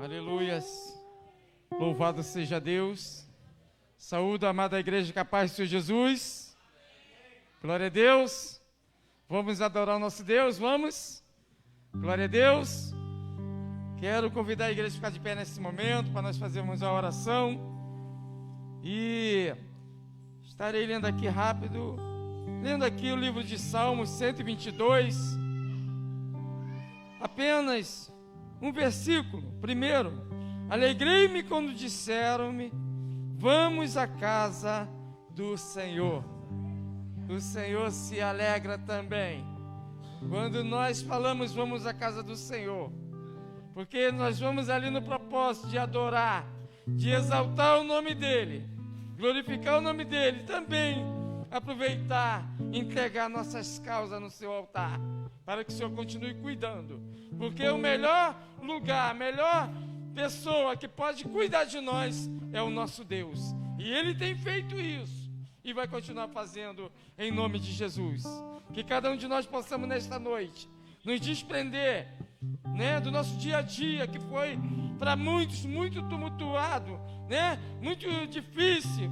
Aleluias, louvado seja Deus. Saúdo a amada igreja capaz do Senhor Jesus. Glória a Deus. Vamos adorar o nosso Deus, vamos? Glória a Deus. Quero convidar a igreja a ficar de pé nesse momento para nós fazermos a oração. E estarei lendo aqui rápido, lendo aqui o livro de Salmos 122, apenas um versículo. Primeiro, alegrei-me quando disseram-me, vamos à casa do Senhor. O Senhor se alegra também quando nós falamos vamos à casa do Senhor, porque nós vamos ali no propósito de adorar, de exaltar o nome dEle, glorificar o nome dEle, também aproveitar, entregar nossas causas no seu altar, para que o Senhor continue cuidando, porque o melhor lugar, a melhor pessoa que pode cuidar de nós é o nosso Deus, e Ele tem feito isso, e vai continuar fazendo em nome de Jesus. Que cada um de nós possamos nesta noite nos desprender, do nosso dia a dia, que foi para muitos muito tumultuado, muito difícil,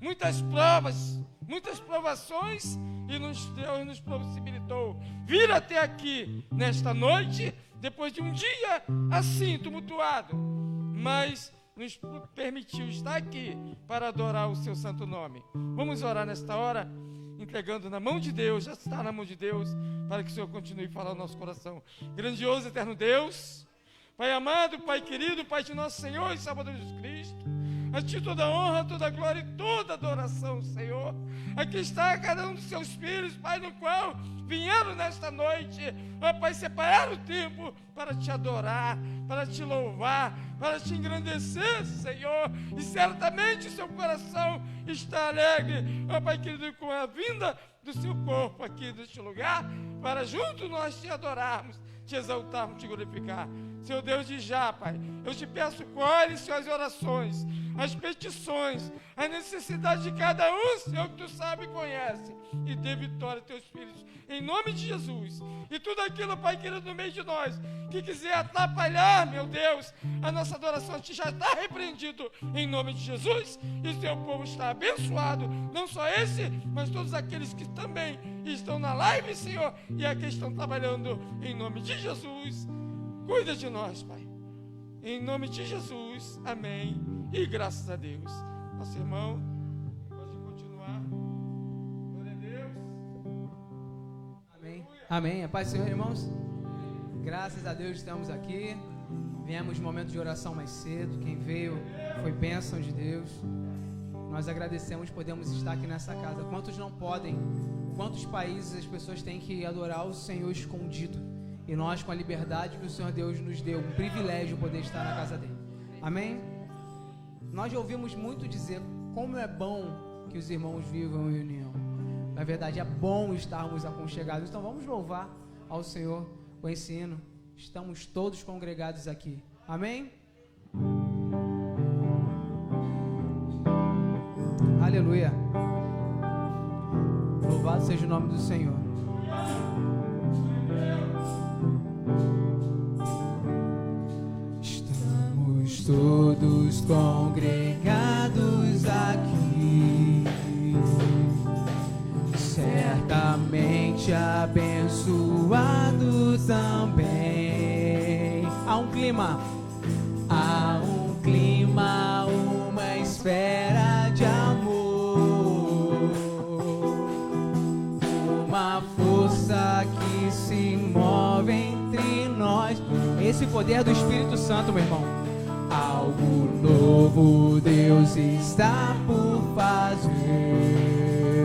muitas provas, muitas provações, e Deus nos possibilitou vir até aqui nesta noite, depois de um dia assim tumultuado, mas nos permitiu estar aqui para adorar o seu santo nome. Vamos orar nesta hora, entregando na mão de Deus, já está na mão de Deus, para que o Senhor continue a falar no nosso coração. Grandioso, eterno Deus, Pai amado, Pai querido, Pai de nosso Senhor e Salvador Jesus Cristo, a Ti toda honra, toda glória e toda adoração, Senhor. Aqui está cada um dos seus filhos, Pai, no qual vieram nesta noite, ó Pai, separar o tempo para Te adorar, para Te louvar, para Te engrandecer, Senhor, e certamente o seu coração está alegre, ó Pai querido, com a vinda do seu corpo aqui neste lugar, para juntos nós Te adorarmos, Te exaltarmos, Te glorificar. Senhor Deus de já, Pai, eu Te peço, colhe suas orações, as petições, a necessidade de cada um, Senhor, que Tu sabe e conhece, e dê vitória a Teus filhos, em nome de Jesus. E tudo aquilo, Pai querido, no meio de nós, que quiser atrapalhar, meu Deus, a nossa adoração, Te já está repreendido, em nome de Jesus, e o Teu povo está abençoado, não só esse, mas todos aqueles que também estão na live, Senhor, e aqui estão trabalhando, em nome de Jesus. Cuida de nós, Pai, em nome de Jesus, amém, e graças a Deus. Nosso irmão pode continuar. Glória a Deus. Amém. Amém. A paz do Senhor, irmãos. Graças a Deus estamos aqui. Viemos no momento de oração mais cedo. Quem veio foi bênção de Deus. Nós agradecemos, podemos estar aqui nessa casa. Quantos não podem? Quantos países as pessoas têm que adorar o Senhor escondido? E nós, com a liberdade que o Senhor Deus nos deu, um privilégio poder estar na casa dele. Amém? Nós já ouvimos muito dizer como é bom que os irmãos vivam em união. Na verdade, é bom estarmos aconchegados. Então vamos louvar ao Senhor com esse hino. Estamos todos congregados aqui. Amém? Aleluia. Louvado seja o nome do Senhor. Estamos todos congregados aqui, certamente abençoado também. Há um clima, uma esfera de amor, uma força que se move entre nós. Esse poder do Espírito Santo, meu irmão. Algo novo Deus está por fazer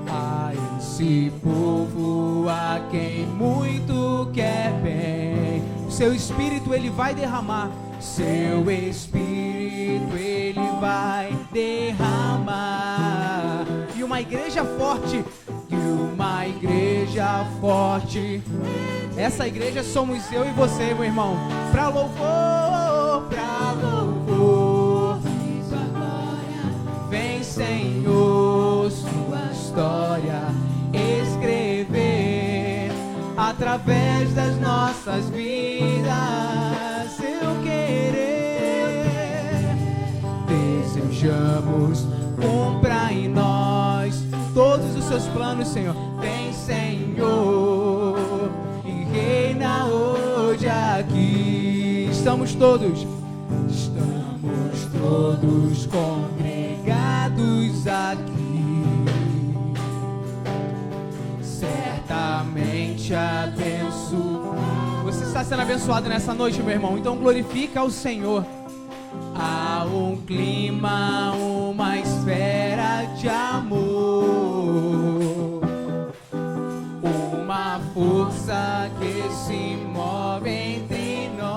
a esse povo a quem muito quer bem. Seu Espírito Ele vai derramar, seu Espírito Ele vai derramar. E uma igreja forte, essa igreja somos eu e você, meu irmão. Pra louvor, sua glória. Vem, Senhor, sua história escrever através das nossas vidas. desejamos. Cumpra em nós todos os seus planos, Senhor. Vem, Senhor, e reina hoje aqui. Estamos todos congregados aqui. Certamente abençoado. Você está sendo abençoado nessa noite, meu irmão. Então glorifica o Senhor. Há um clima, uma esfera de amor, uma força que se move entre nós.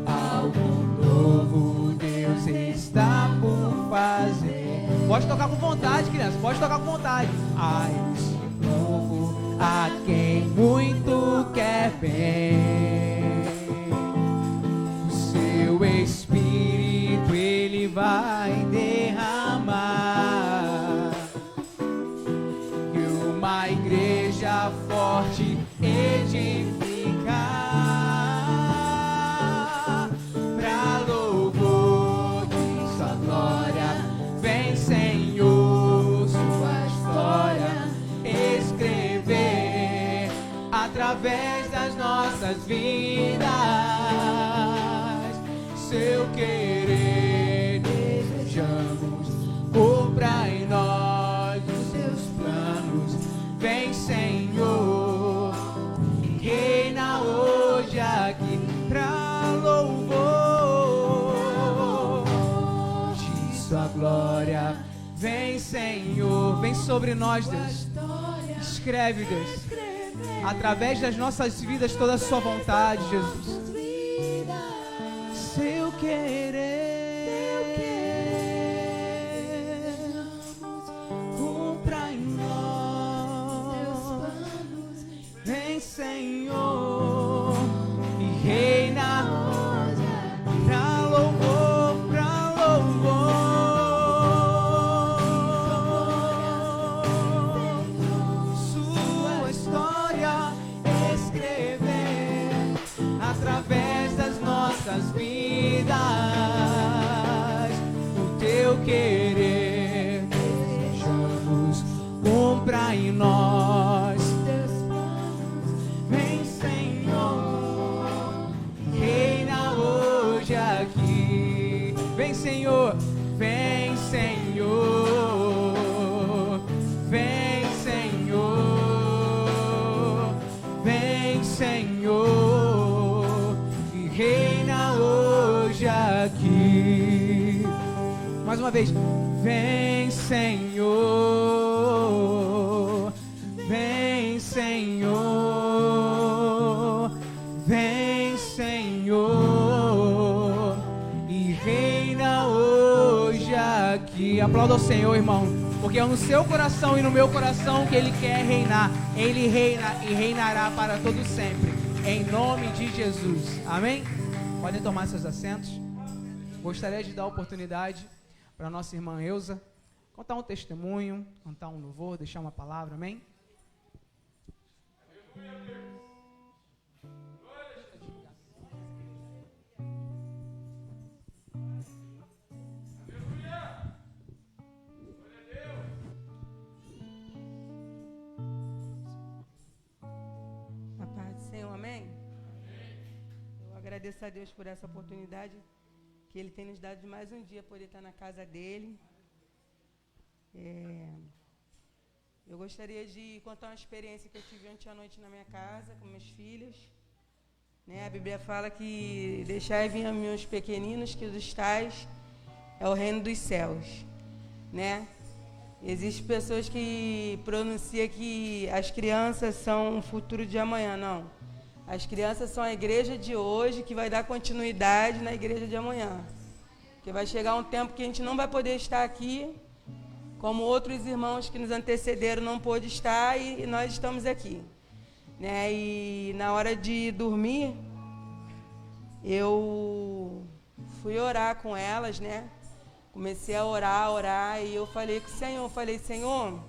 Algo novo Deus está por fazer. Pode tocar com vontade, criança, pode tocar com vontade. Há esse novo a quem muito quer bem. O Espírito Ele vai derramar, e uma igreja forte edificar, pra louvor de sua glória. Vem, Senhor, sua história escrever através das nossas vidas. Seu querer desejamos, cumpra em nós os seus planos. Vem, Senhor, e reina hoje aqui pra louvor de sua glória. Vem, Senhor, vem sobre nós, Deus. Escreve, Deus, através das nossas vidas toda a sua vontade, Jesus. Seu querer, cumpra em nós. Vem, Senhor, e reina pra louvor, pra louvor. Sua história escrever através das nossas vidas. O teu querer desejamos, cumpra em nós. Vem, Senhor, reina hoje aqui. Vem, Senhor, vem, Senhor, vem, Senhor, vem, Senhor, e reina hoje aqui. Mais uma vez. Vem, Senhor, vem, Senhor, vem, Senhor, e reina hoje aqui. Aplauda ao Senhor, irmão, porque é no seu coração e no meu coração que Ele quer reinar. Ele reina e reinará para todo sempre, em nome de Jesus. Amém? Podem tomar seus assentos. Gostaria de dar a oportunidade para a nossa irmã Elza contar um testemunho, cantar um louvor, deixar uma palavra, amém? A paz do Senhor, amém? Eu agradeço a Deus por essa oportunidade que Ele tem nos dado de mais um dia poder estar na casa dEle. Eu gostaria de contar uma experiência que eu tive ontem à noite na minha casa com meus filhos. Né? A Bíblia fala que deixai vir a meus pequeninos, que dos tais é o reino dos céus. Né? Existem pessoas que pronunciam que as crianças são o futuro de amanhã. Não. As crianças são a igreja de hoje que vai dar continuidade na igreja de amanhã. Porque vai chegar um tempo que a gente não vai poder estar aqui, como outros irmãos que nos antecederam não pôde estar, e nós estamos aqui. Né? E na hora de dormir, eu fui orar com elas, né? Comecei a orar, e eu falei com o Senhor, Senhor,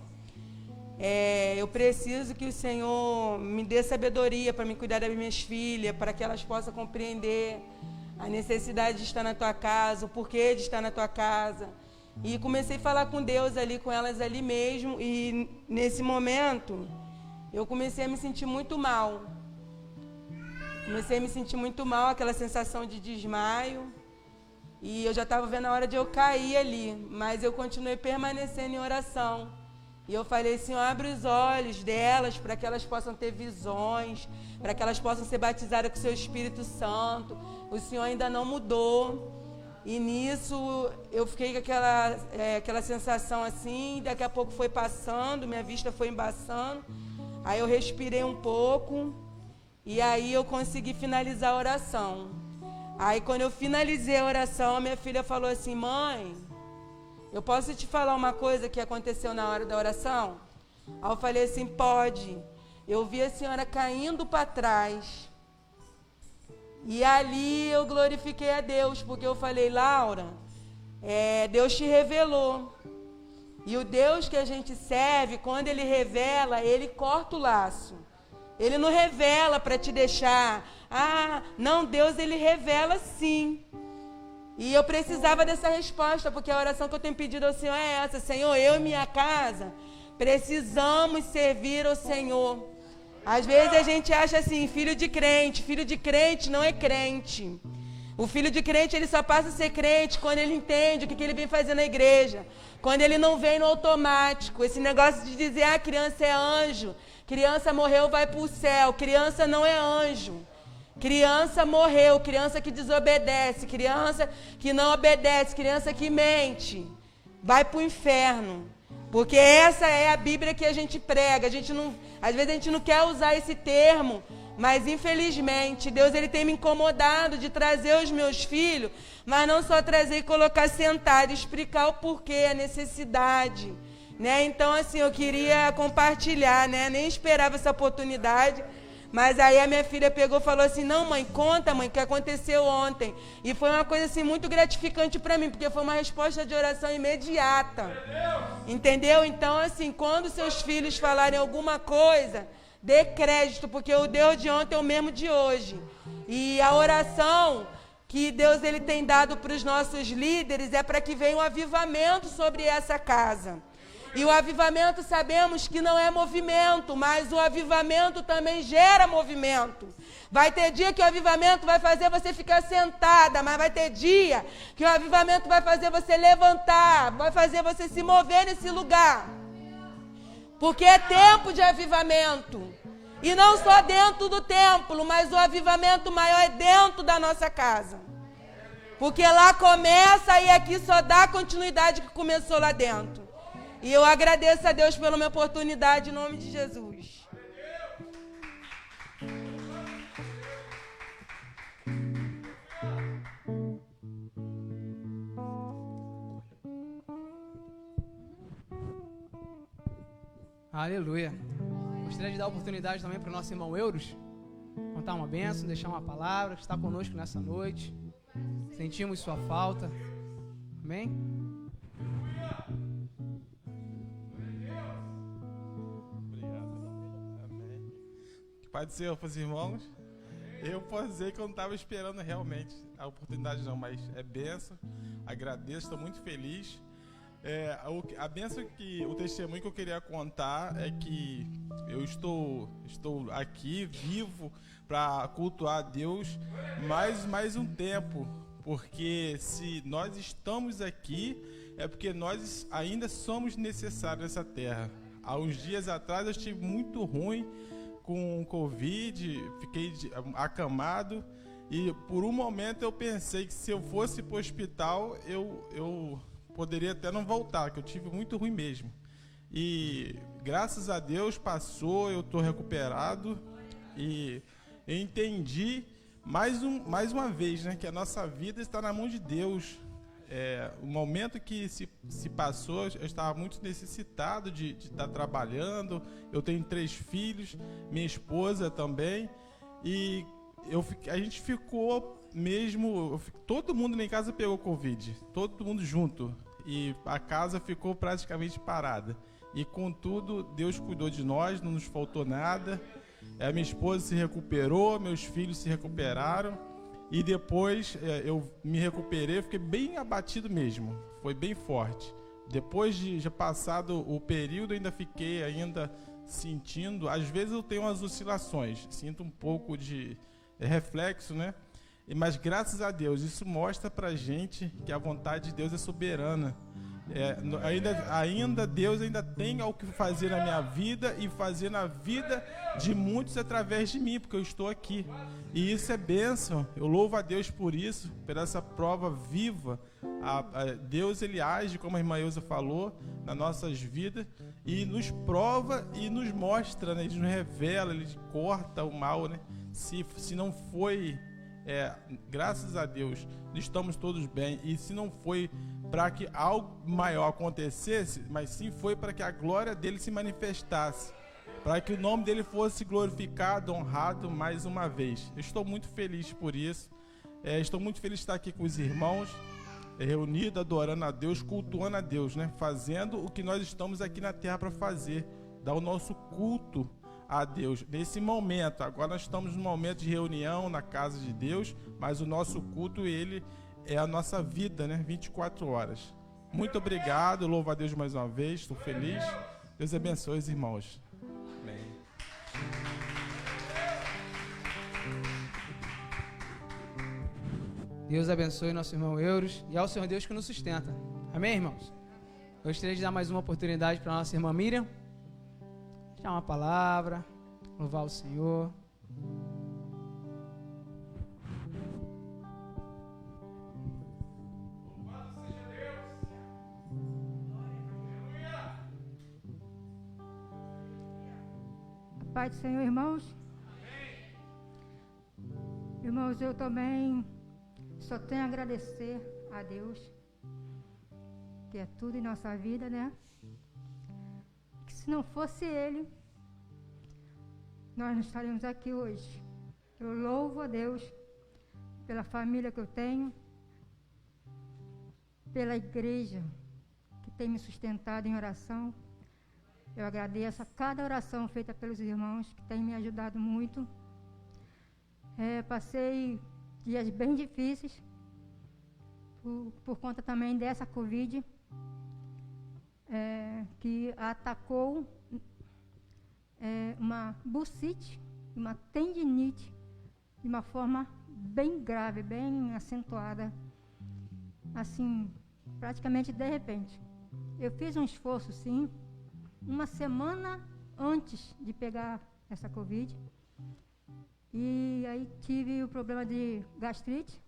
eu preciso que o Senhor me dê sabedoria para me cuidar das minhas filhas, para que elas possam compreender a necessidade de estar na tua casa, o porquê de estar na tua casa. E comecei a falar com Deus ali, com elas ali mesmo, e nesse momento eu comecei a me sentir muito mal. Comecei a me sentir muito mal, aquela sensação de desmaio. E eu já estava vendo a hora de eu cair ali, mas eu continuei permanecendo em oração. E eu falei, Senhor, abre os olhos delas para que elas possam ter visões, para que elas possam ser batizadas com o seu Espírito Santo. O Senhor ainda não mudou. E nisso eu fiquei com aquela sensação assim, daqui a pouco foi passando, minha vista foi embaçando. Aí eu respirei um pouco e aí eu consegui finalizar a oração. Aí quando eu finalizei a oração, a minha filha falou assim, mãe, eu posso te falar uma coisa que aconteceu na hora da oração? Aí eu falei assim, pode. Eu vi a senhora caindo para trás. E ali eu glorifiquei a Deus, porque eu falei, Laura, Deus te revelou. E o Deus que a gente serve, quando Ele revela, Ele corta o laço. Ele não revela para te deixar. Não, Deus, Ele revela sim. E eu precisava dessa resposta, porque a oração que eu tenho pedido ao Senhor é essa. Senhor, eu e minha casa precisamos servir ao Senhor. Às vezes a gente acha assim, filho de crente não é crente. O filho de crente, ele só passa a ser crente quando ele entende o que ele vem fazer na igreja. Quando ele não vem no automático. Esse negócio de dizer, criança é anjo. Criança morreu, vai para o céu. Criança não é anjo. Criança morreu, criança que desobedece, criança que não obedece, criança que mente, vai para o inferno. Porque essa é a Bíblia que a gente prega. Às vezes a gente não quer usar esse termo, mas infelizmente Deus ele tem me incomodado de trazer os meus filhos, mas não só trazer e colocar sentado, explicar o porquê, a necessidade. Né? Então assim, eu queria compartilhar, né? Nem esperava essa oportunidade. Mas aí a minha filha pegou e falou assim, não mãe, conta mãe, o que aconteceu ontem. E foi uma coisa assim muito gratificante para mim, porque foi uma resposta de oração imediata. Entendeu? Então assim, quando seus filhos falarem alguma coisa, dê crédito, porque o Deus de ontem é o mesmo de hoje. E a oração que Deus ele tem dado para os nossos líderes é para que venha um avivamento sobre essa casa. E o avivamento sabemos que não é movimento, mas o avivamento também gera movimento. Vai ter dia que o avivamento vai fazer você ficar sentada, mas vai ter dia que o avivamento vai fazer você levantar, vai fazer você se mover nesse lugar. Porque é tempo de avivamento. E não só dentro do templo, mas o avivamento maior é dentro da nossa casa. Porque lá começa e aqui só dá continuidade que começou lá dentro. E eu agradeço a Deus pela minha oportunidade, em nome de Jesus. Aleluia. Gostaria de dar a oportunidade também para o nosso irmão Euros contar uma bênção, deixar uma palavra, estar conosco nessa noite. Sentimos sua falta. Amém? Pai do Senhor para os irmãos. Eu posso dizer que eu não estava esperando realmente a oportunidade não, mas é bênção, agradeço, estou muito feliz. A bênção o testemunho que eu queria contar é que eu estou aqui vivo para cultuar a Deus mais um tempo, porque se nós estamos aqui é porque nós ainda somos necessários nessa terra. Há uns dias atrás eu estive muito ruim com Covid, fiquei acamado e por um momento eu pensei que se eu fosse para o hospital eu poderia até não voltar, que eu tive muito ruim mesmo. E graças a Deus passou, eu estou recuperado e eu entendi mais uma vez, né, que a nossa vida está na mão de Deus. O momento que se passou, eu estava muito necessitado de estar trabalhando. Eu tenho 3 filhos, minha esposa também. E a gente ficou mesmo... Todo mundo lá em casa pegou Covid, todo mundo junto. E a casa ficou praticamente parada. E contudo, Deus cuidou de nós, não nos faltou nada. A minha esposa se recuperou, meus filhos se recuperaram. E depois eu me recuperei, fiquei bem abatido mesmo, foi bem forte. Depois de já passado o período, ainda fiquei sentindo, às vezes eu tenho umas oscilações, sinto um pouco de reflexo, né? Mas graças a Deus, isso mostra pra gente que a vontade de Deus é soberana. Ainda Deus ainda tem algo que fazer na minha vida e fazer na vida de muitos através de mim, porque eu estou aqui. E isso é bênção. Eu louvo a Deus por isso, por essa prova viva. Deus, ele age, como a irmã Ilza falou, nas nossas vidas e nos prova e nos mostra, né? Ele nos revela, ele corta o mal, né? Se não foi, graças a Deus, estamos todos bem. E se não foi para que algo maior acontecesse, mas sim foi para que a glória dele se manifestasse, para que o nome dele fosse glorificado, honrado mais uma vez. Eu estou muito feliz por isso. Estou muito feliz de estar aqui com os irmãos, reunidos, adorando a Deus, cultuando a Deus, né? Fazendo o que nós estamos aqui na terra para fazer, dar o nosso culto a Deus. Nesse momento, agora nós estamos num momento de reunião na casa de Deus, mas o nosso culto, ele é a nossa vida, né? 24 horas. Muito obrigado, louvo a Deus mais uma vez, estou feliz. Deus abençoe os irmãos. Amém. Deus abençoe nosso irmão Euros e ao Senhor Deus que nos sustenta. Amém, irmãos? Gostaria de dar mais uma oportunidade para a nossa irmã Miriam. Dar uma palavra, louvar o Senhor. Pai do Senhor, irmãos. Amém. Irmãos, eu também só tenho a agradecer a Deus, que é tudo em nossa vida, né? Que se não fosse Ele, nós não estaríamos aqui hoje. Eu louvo a Deus pela família que eu tenho, pela igreja que tem me sustentado em oração. Eu agradeço a cada oração feita pelos irmãos, que tem me ajudado muito. Passei dias bem difíceis, por conta também dessa Covid, que atacou uma bursite, uma tendinite, de uma forma bem grave, bem acentuada, assim, praticamente de repente. Eu fiz um esforço, sim, uma semana antes de pegar essa Covid, e aí tive o problema de gastrite.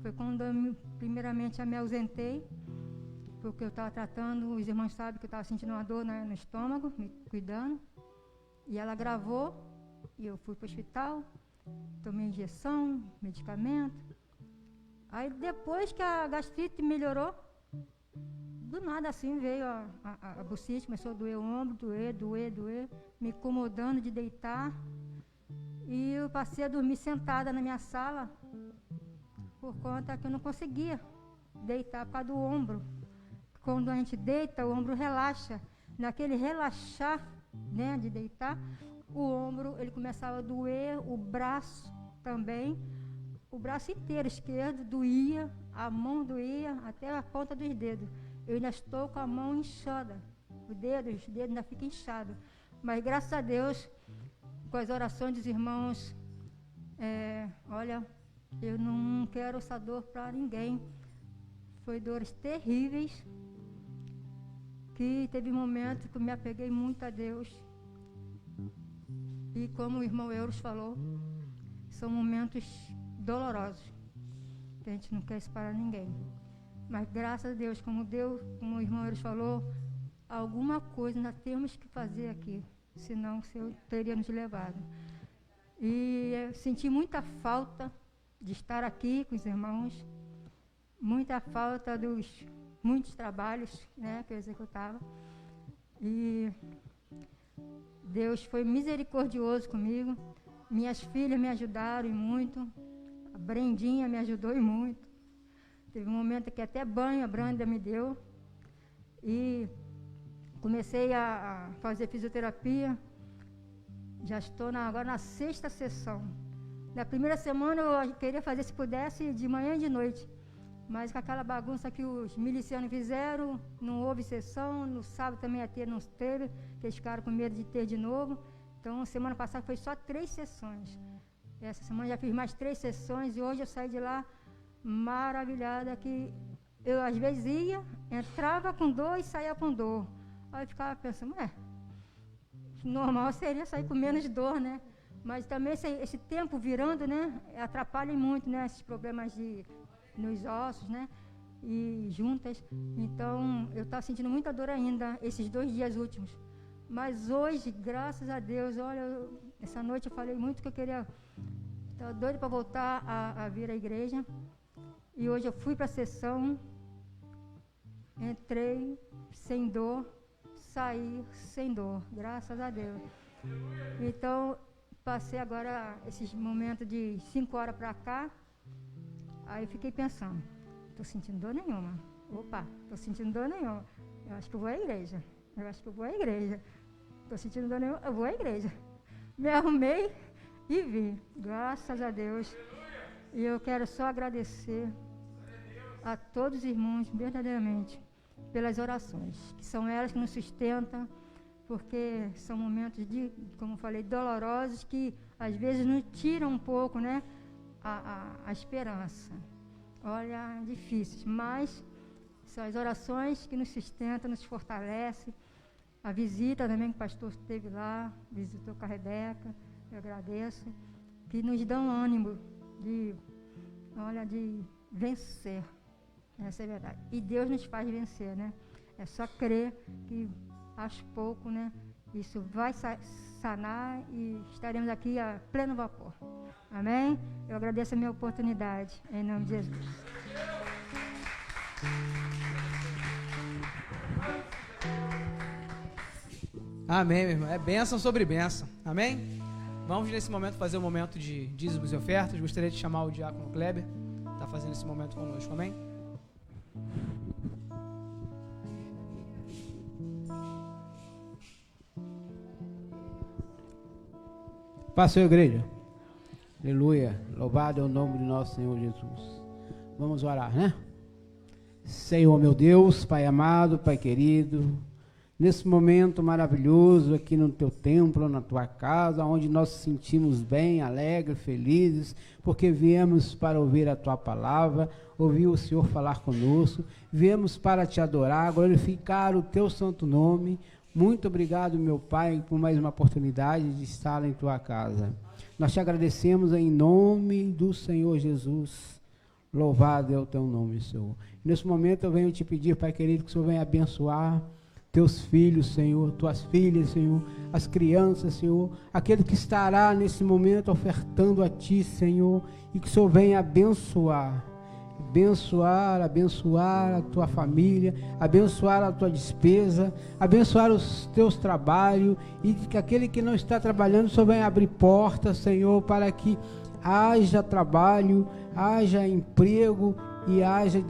Foi quando primeiramente eu me ausentei, porque eu estava tratando, os irmãos sabem que eu estava sentindo uma dor no estômago, me cuidando, e ela agravou, e eu fui para o hospital, tomei injeção, medicamento. Aí depois que a gastrite melhorou, do nada assim veio a bursite, começou a doer o ombro, doer, me incomodando de deitar. E eu passei a dormir sentada na minha sala, por conta que eu não conseguia deitar por causa do ombro. Quando a gente deita, o ombro relaxa. Naquele relaxar, né, de deitar, o ombro ele começava a doer, o braço também, o braço inteiro esquerdo doía, a mão doía, até a ponta dos dedos. Eu ainda estou com a mão inchada, os dedos ainda ficam inchados. Mas graças a Deus, com as orações dos irmãos, olha, eu não quero essa dor para ninguém. Foi dores terríveis, que teve momentos que eu me apeguei muito a Deus. E como o irmão Euros falou, são momentos dolorosos, que a gente não quer separar ninguém. Mas graças a Deus, como o irmão Euros falou, alguma coisa nós temos que fazer aqui, senão o Senhor teria nos levado. E eu senti muita falta de estar aqui com os irmãos, muita falta dos muitos trabalhos, né, que eu executava. E Deus foi misericordioso comigo. Minhas filhas me ajudaram muito. A Brendinha me ajudou muito. Teve um momento que até banho a Branda me deu. E comecei a fazer fisioterapia. Já estou agora na 6ª sessão. Na primeira semana eu queria fazer, se pudesse, de manhã e de noite. Mas com aquela bagunça que os milicianos fizeram, não houve sessão, no sábado também ia ter, não teve, porque eles ficaram com medo de ter de novo. Então, semana passada foi só 3 sessões. Essa semana já fiz mais 3 sessões e hoje eu saí de lá maravilhada, que eu às vezes ia, entrava com dor e saía com dor. Aí eu ficava pensando, normal seria sair com menos dor, né? Mas também esse tempo virando, né, atrapalha muito, né, esses problemas nos ossos, né, e juntas. Então, eu estava sentindo muita dor ainda, esses 2 dias últimos. Mas hoje, graças a Deus, olha, essa noite eu falei muito que eu queria, estava doida para voltar a vir à igreja. E hoje eu fui para a sessão, entrei sem dor, saí sem dor, graças a Deus. Então, passei agora esses momentos de 5 horas para cá. Aí fiquei pensando, estou sentindo dor nenhuma. Opa, estou sentindo dor nenhuma. Eu acho que eu vou à igreja. Estou sentindo dor nenhuma, eu vou à igreja. Me arrumei e vim, graças a Deus. E eu quero só agradecer a todos os irmãos, verdadeiramente, pelas orações, que são elas que nos sustentam, porque são momentos como eu falei, dolorosos, que às vezes nos tiram um pouco, né? A esperança. Olha, difíceis, mas são as orações que nos sustentam, nos fortalecem. A visita também que o pastor esteve lá, visitou com a Rebeca, eu agradeço, que nos dão ânimo de vencer. Essa é a verdade. E Deus nos faz vencer, né? É só crer que aos poucos, né, isso vai sanar e estaremos aqui a pleno vapor. Amém? Eu agradeço a minha oportunidade, em nome de Jesus. Amém, meu irmão. É bênção sobre bênção. Amém? Vamos nesse momento fazer um momento de dízimos e ofertas. Gostaria de chamar o diácono Kleber, que está fazendo esse momento conosco. Amém? Paz, Senhor, igreja. Aleluia. Louvado é o nome de nosso Senhor Jesus. Vamos orar, né? Senhor, meu Deus, Pai amado, Pai querido, nesse momento maravilhoso aqui no teu templo, na tua casa, onde nós nos sentimos bem, alegres, felizes, porque viemos para ouvir a tua palavra, ouvir o Senhor falar conosco, viemos para te adorar, glorificar o teu santo nome. Muito obrigado, meu Pai, por mais uma oportunidade de estar em tua casa. Nós te agradecemos em nome do Senhor Jesus. Louvado é o teu nome, Senhor. Nesse momento eu venho te pedir, Pai querido, que o Senhor venha abençoar teus filhos, Senhor, tuas filhas, Senhor, as crianças, Senhor, aquele que estará nesse momento ofertando a Ti, Senhor, e que o Senhor venha abençoar a tua família, abençoar a tua despesa, abençoar os teus trabalhos, e que aquele que não está trabalhando, o Senhor venha abrir portas, Senhor, para que haja trabalho, haja emprego e haja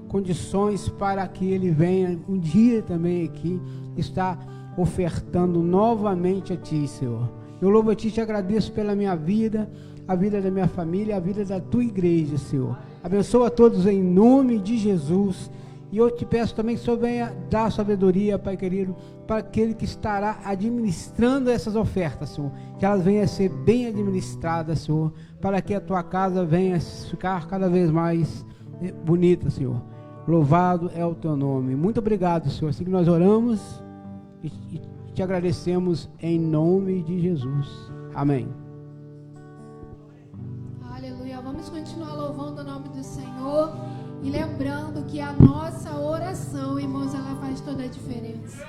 condições para que ele venha um dia também aqui estar ofertando novamente a Ti, Senhor. Eu louvo a Ti e te agradeço pela minha vida, a vida da minha família, a vida da Tua igreja, Senhor. Abençoa a todos em nome de Jesus. E eu te peço também que o Senhor venha dar sabedoria, Pai querido, para aquele que estará administrando essas ofertas, Senhor. Que elas venham a ser bem administradas, Senhor, para que a Tua casa venha a ficar cada vez mais bonita, Senhor. Louvado é o Teu nome. Muito obrigado, Senhor. Assim que nós oramos e te agradecemos em nome de Jesus. Amém. Aleluia. Vamos continuar louvando o nome do Senhor e lembrando que a nossa oração, irmãos, ela faz toda a diferença.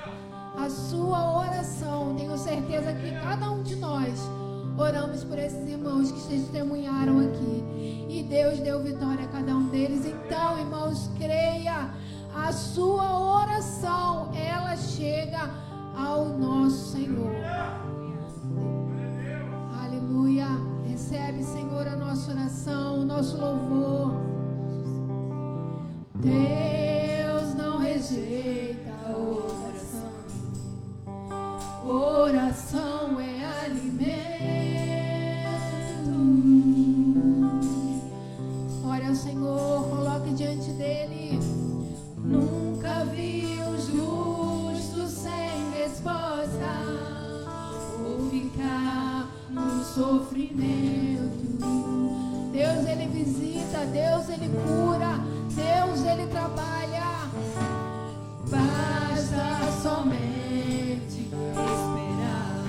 A sua oração, tenho certeza que cada um de nós oramos por esses irmãos que testemunharam aqui. E Deus deu vitória a cada um deles. Então, irmãos, creia, a sua oração, ela chega ao nosso Senhor. Aleluia. Recebe, Senhor, a nossa oração, o nosso louvor. Deus não rejeita a oração. Oração é alimento. sofrimento. Deus, Ele visita, Deus, Ele cura, Deus, Ele trabalha. Basta somente esperar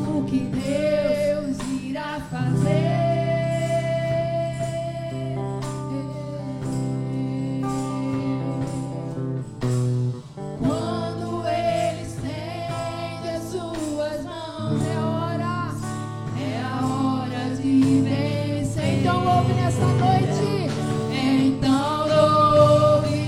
o que Deus irá fazer. Quando Ele estende as suas mãos, é a hora de vencer. Então louve nessa noite, então louve,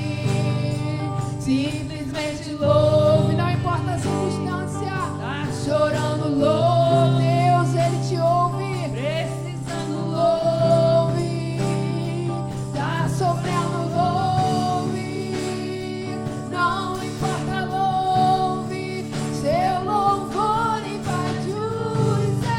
simplesmente louve, não importa a circunstância. Tá chorando, louve, Deus, Ele te ouve. Precisando, louve, tá sofrendo, louve, não importa, louve, seu louvor invade o céu.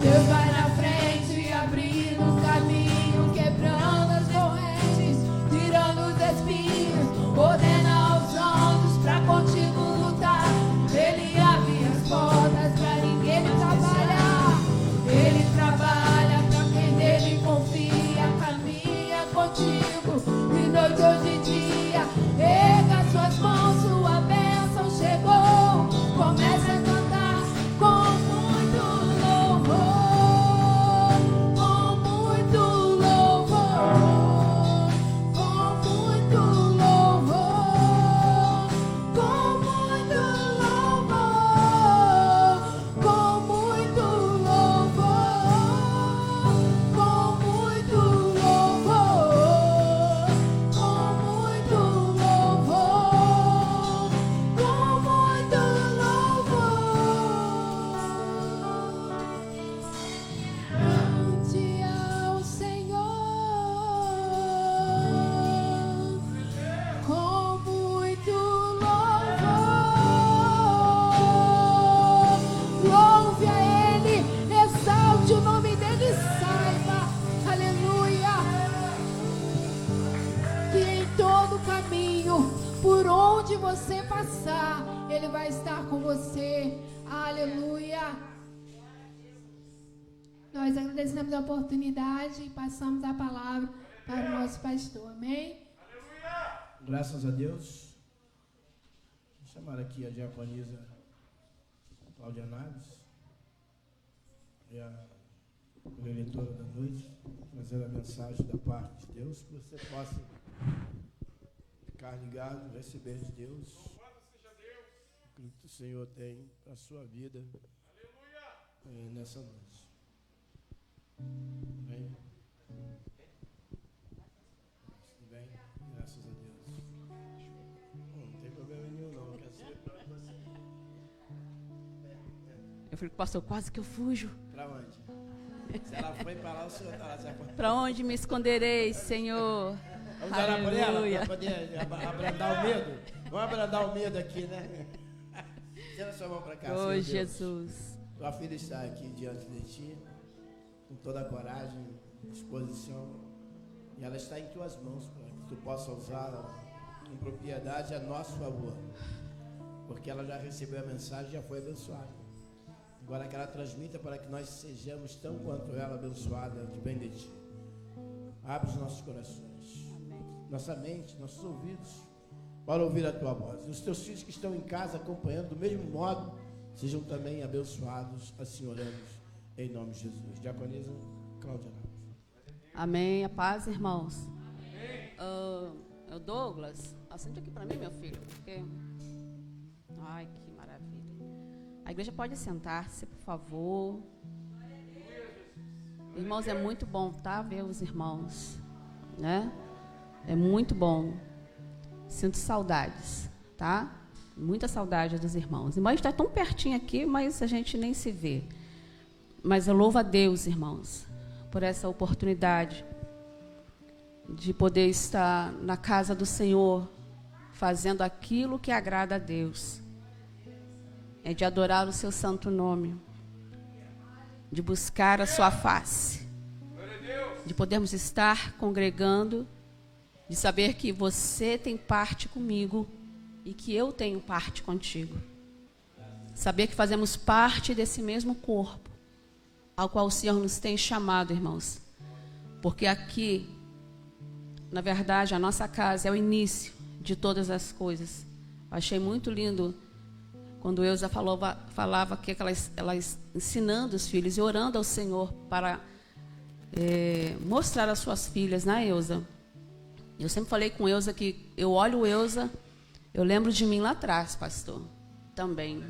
Deus vai na frente, abrindo o caminho, quebrando as correntes, tirando os espinhos, ordena os anjos pra contigo lutar. Ele abre as portas pra ninguém trabalhar. Ele trabalha pra quem nele confia, caminha contigo de noite ou de dia. Erga suas mãos, sua bênção chegou. Comece a cantar com muito louvor, com muito louvor, com muito louvor, com muito louvor, com muito louvor, com muito louvor, com muito louvor, com muito louvor. Cante ao Senhor com muito louvor. Louve a Ele, exalte o nome dEle, saiba, aleluia, que em todo caminho, por onde você passar, Ele vai estar com você, aleluia. Nós agradecemos a oportunidade e passamos a palavra para o nosso pastor, amém? Graças a Deus. Vou chamar aqui a diaconisa Cláudia Naves e a preletora da noite, trazer a mensagem da parte de Deus, que você possa ficar ligado, receber de Deus o que o Senhor tem para a sua vida nessa noite. Amém? Tudo bem? Graças a Deus. Não tem problema nenhum, não. Quer dizer, Eu falei, pastor, quase que eu fujo. pra onde? Se ela foi para lá, o senhor está lá. Para onde me esconderei, Senhor? Vamos orar por ela, Aleluia. para poder abrandar o medo? Vamos abrandar o medo aqui, né? Tira sua mão para cá, Oh, Senhor Deus. Jesus. Tua filha está aqui diante de ti, com toda a coragem, disposição, e ela está em tuas mãos, para que tu possa usá-la com propriedade a nosso favor, porque ela já recebeu a mensagem e já foi abençoada. Agora que ela transmita para que nós sejamos tão quanto ela abençoada de bem de ti. Abre os nossos corações, nossa mente, nossos ouvidos, para ouvir a tua voz. E os teus filhos que estão em casa acompanhando do mesmo modo, sejam também abençoados, assim oramos, em nome de Jesus. Diaconisa Cláudia Naves. Amém. A paz, irmãos. O Douglas, assenta aqui para mim, meu filho, porque... Ai, que maravilha. A igreja pode sentar-se, por favor. Irmãos, é muito bom, tá? Ver os irmãos, né? É muito bom. Sinto saudades, tá? Muita saudade dos irmãos. Irmãos, está tão pertinho aqui, mas a gente nem se vê. Mas eu louvo a Deus, irmãos, por essa oportunidade de poder estar na casa do Senhor, fazendo aquilo que agrada a Deus. É de adorar o seu santo nome, de buscar a sua face, de podermos estar congregando, de saber que você tem parte comigo e que eu tenho parte contigo. Saber que fazemos parte desse mesmo corpo, ao qual o Senhor nos tem chamado, irmãos. Porque aqui, na verdade, a nossa casa é o início de todas as coisas. Achei muito lindo quando Eusa falava que ela ensinando os filhos e orando ao Senhor para mostrar às suas filhas, né, Eusa? Eu sempre falei com Eusa que eu olho Eusa, eu lembro de mim lá atrás, pastor, também.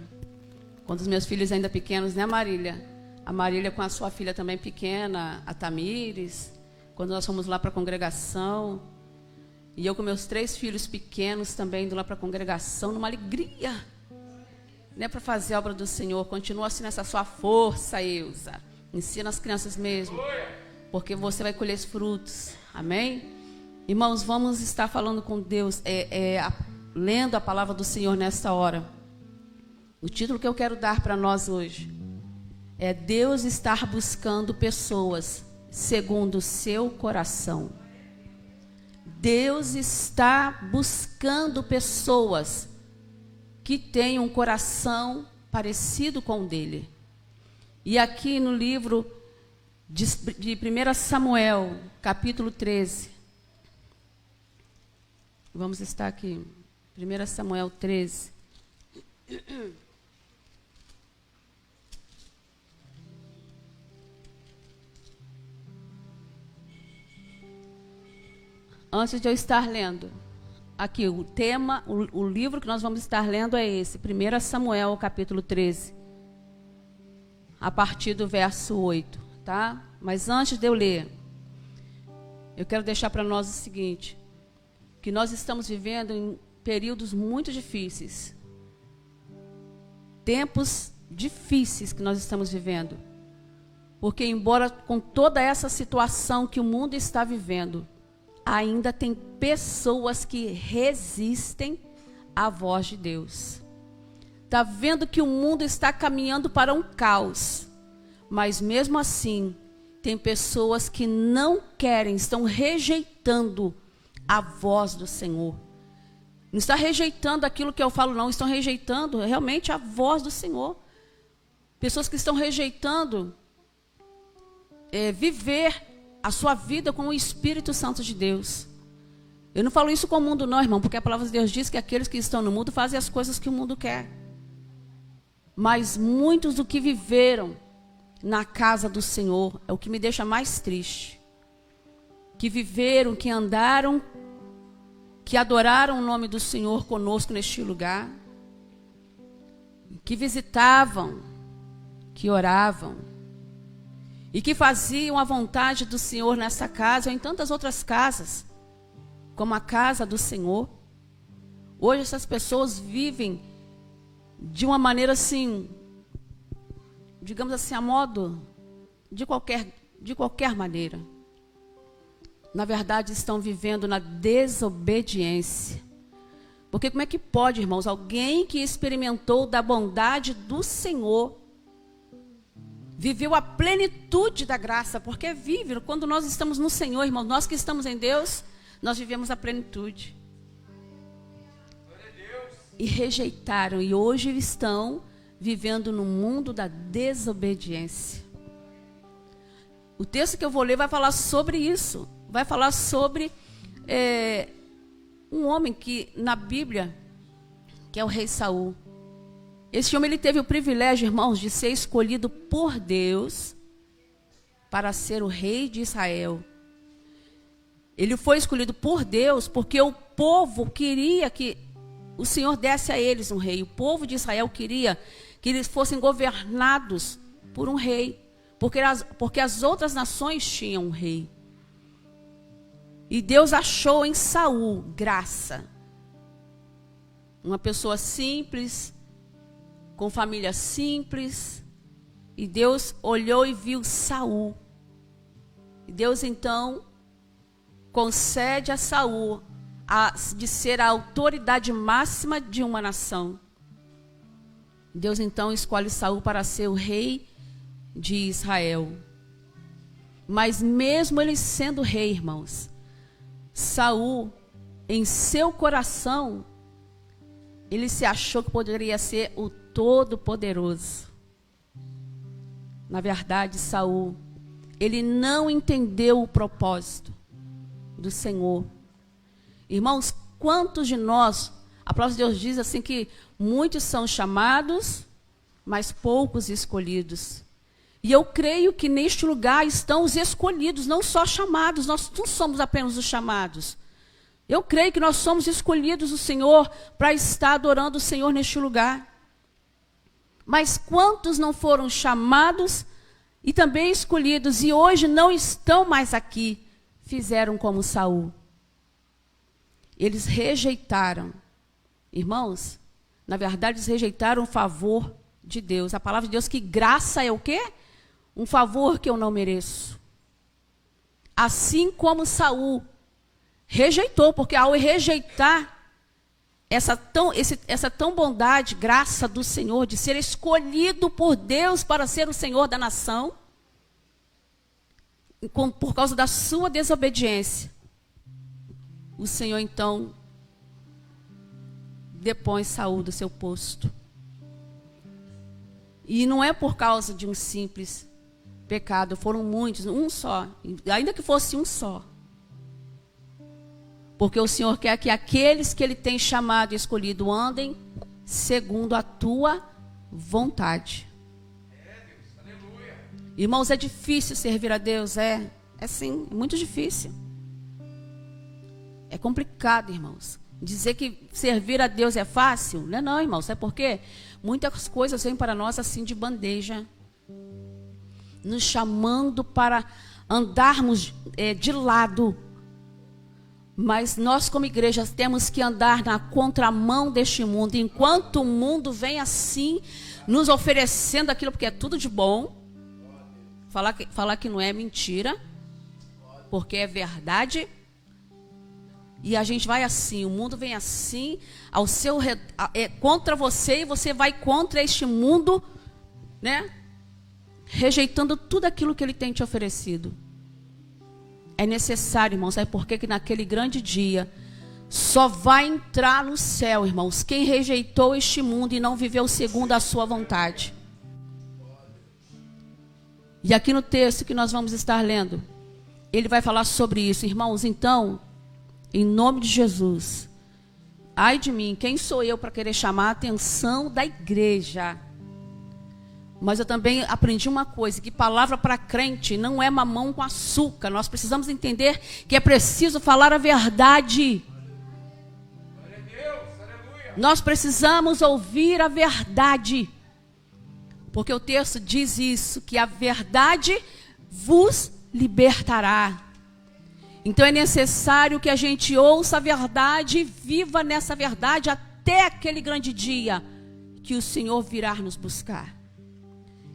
Quando os meus filhos ainda pequenos, né, Marília? A Marília com a sua filha também pequena, a Tamires, quando nós fomos lá para a congregação, e eu com meus 3 filhos pequenos também indo lá para a congregação, numa alegria, né, para fazer a obra do Senhor. Continua assim nessa sua força, Eusa. Ensina as crianças mesmo, porque você vai colher os frutos. Amém? Irmãos, vamos estar falando com Deus, lendo a palavra do Senhor nesta hora. O título que eu quero dar para nós hoje é Deus estar buscando pessoas segundo o seu coração. Deus está buscando pessoas que tenham um coração parecido com o dele. E aqui no livro de 1 Samuel, capítulo 13. Vamos estar aqui. 1 Samuel 13. Antes de eu estar lendo, aqui o tema, o livro que nós vamos estar lendo é esse, 1 Samuel, capítulo 13, a partir do verso 8, tá? Mas antes de eu ler, eu quero deixar para nós o seguinte, que nós estamos vivendo em períodos muito difíceis, tempos difíceis que nós estamos vivendo, porque embora com toda essa situação que o mundo está vivendo, ainda tem pessoas que resistem à voz de Deus. Está vendo que o mundo está caminhando para um caos, mas mesmo assim, tem pessoas que não querem, estão rejeitando a voz do Senhor. Não está rejeitando aquilo que eu falo, não, estão rejeitando realmente a voz do Senhor. Pessoas que estão rejeitando viver a sua vida com o Espírito Santo de Deus. Eu não falo isso com o mundo não, irmão, porque a palavra de Deus diz que aqueles que estão no mundo fazem as coisas que o mundo quer. Mas muitos do que viveram na casa do Senhor é o que me deixa mais triste. Que viveram, que andaram, que adoraram o nome do Senhor conosco neste lugar, que visitavam, que oravam, e que faziam a vontade do Senhor nessa casa ou em tantas outras casas, como a casa do Senhor. Hoje essas pessoas vivem de uma maneira assim, digamos assim, a modo de qualquer maneira. Na verdade, estão vivendo na desobediência. Porque como é que pode, irmãos, alguém que experimentou da bondade do Senhor, viveu a plenitude da graça, porque vive, quando nós estamos no Senhor, irmãos, nós que estamos em Deus, nós vivemos a plenitude. E rejeitaram, e hoje estão vivendo no mundo da desobediência. O texto que eu vou ler vai falar sobre isso, vai falar sobre um homem que, na Bíblia, que é o rei Saul. Esse homem ele teve o privilégio, irmãos, de ser escolhido por Deus para ser o rei de Israel. Ele foi escolhido por Deus porque o povo queria que o Senhor desse a eles um rei. O povo de Israel queria que eles fossem governados por um rei, porque as outras nações tinham um rei. E Deus achou em Saul graça. Uma pessoa simples, com família simples, e Deus olhou e viu Saul. E Deus então concede a Saul de ser a autoridade máxima de uma nação. Deus então escolhe Saul para ser o rei de Israel. Mas mesmo ele sendo rei, irmãos, Saul, em seu coração, ele se achou que poderia ser o Todo-Poderoso. Na verdade, Saul, ele não entendeu o propósito do Senhor. Irmãos, quantos de nós, a palavra de Deus diz assim que muitos são chamados, mas poucos escolhidos. E eu creio que neste lugar estão os escolhidos, não só chamados, nós não somos apenas os chamados. Eu creio que nós somos escolhidos do Senhor para estar adorando o Senhor neste lugar. Mas quantos não foram chamados e também escolhidos e hoje não estão mais aqui, fizeram como Saul? Eles rejeitaram. Irmãos, na verdade eles rejeitaram o favor de Deus. A palavra de Deus que graça é o quê? Um favor que eu não mereço. Assim como Saul rejeitou, porque ao rejeitar essa tão bondade, graça do Senhor, de ser escolhido por Deus para ser o Senhor da nação, por causa da sua desobediência, o Senhor então depõe Saul do seu posto. E não é por causa de um simples pecado, foram muitos, um só, ainda que fosse um só. Porque o Senhor quer que aqueles que Ele tem chamado e escolhido andem segundo a tua vontade. Irmãos, é difícil servir a Deus, é sim, muito difícil. É complicado, irmãos. Dizer que servir a Deus é fácil, não é não, irmãos. Sabe por quê? Muitas coisas vêm para nós assim de bandeja, nos chamando para andarmos de lado. Mas nós como igreja temos que andar na contramão deste mundo. Enquanto o mundo vem assim, nos oferecendo aquilo, porque é tudo de bom. Falar que não é mentira, porque é verdade. E a gente vai assim, o mundo vem assim, ao seu contra você, e você vai contra este mundo, né? Rejeitando tudo aquilo que ele tem te oferecido. É necessário, irmãos, sabe por quê? Que naquele grande dia só vai entrar no céu, irmãos, quem rejeitou este mundo e não viveu segundo a sua vontade. E aqui no texto que nós vamos estar lendo, ele vai falar sobre isso. Irmãos, então, em nome de Jesus, ai de mim, quem sou eu para querer chamar a atenção da igreja? Mas eu também aprendi uma coisa, que palavra para crente não é mamão com açúcar. Nós precisamos entender que é preciso falar a verdade. Nós precisamos ouvir a verdade. Porque o texto diz isso, que a verdade vos libertará. Então é necessário que a gente ouça a verdade e viva nessa verdade até aquele grande dia que o Senhor virá nos buscar.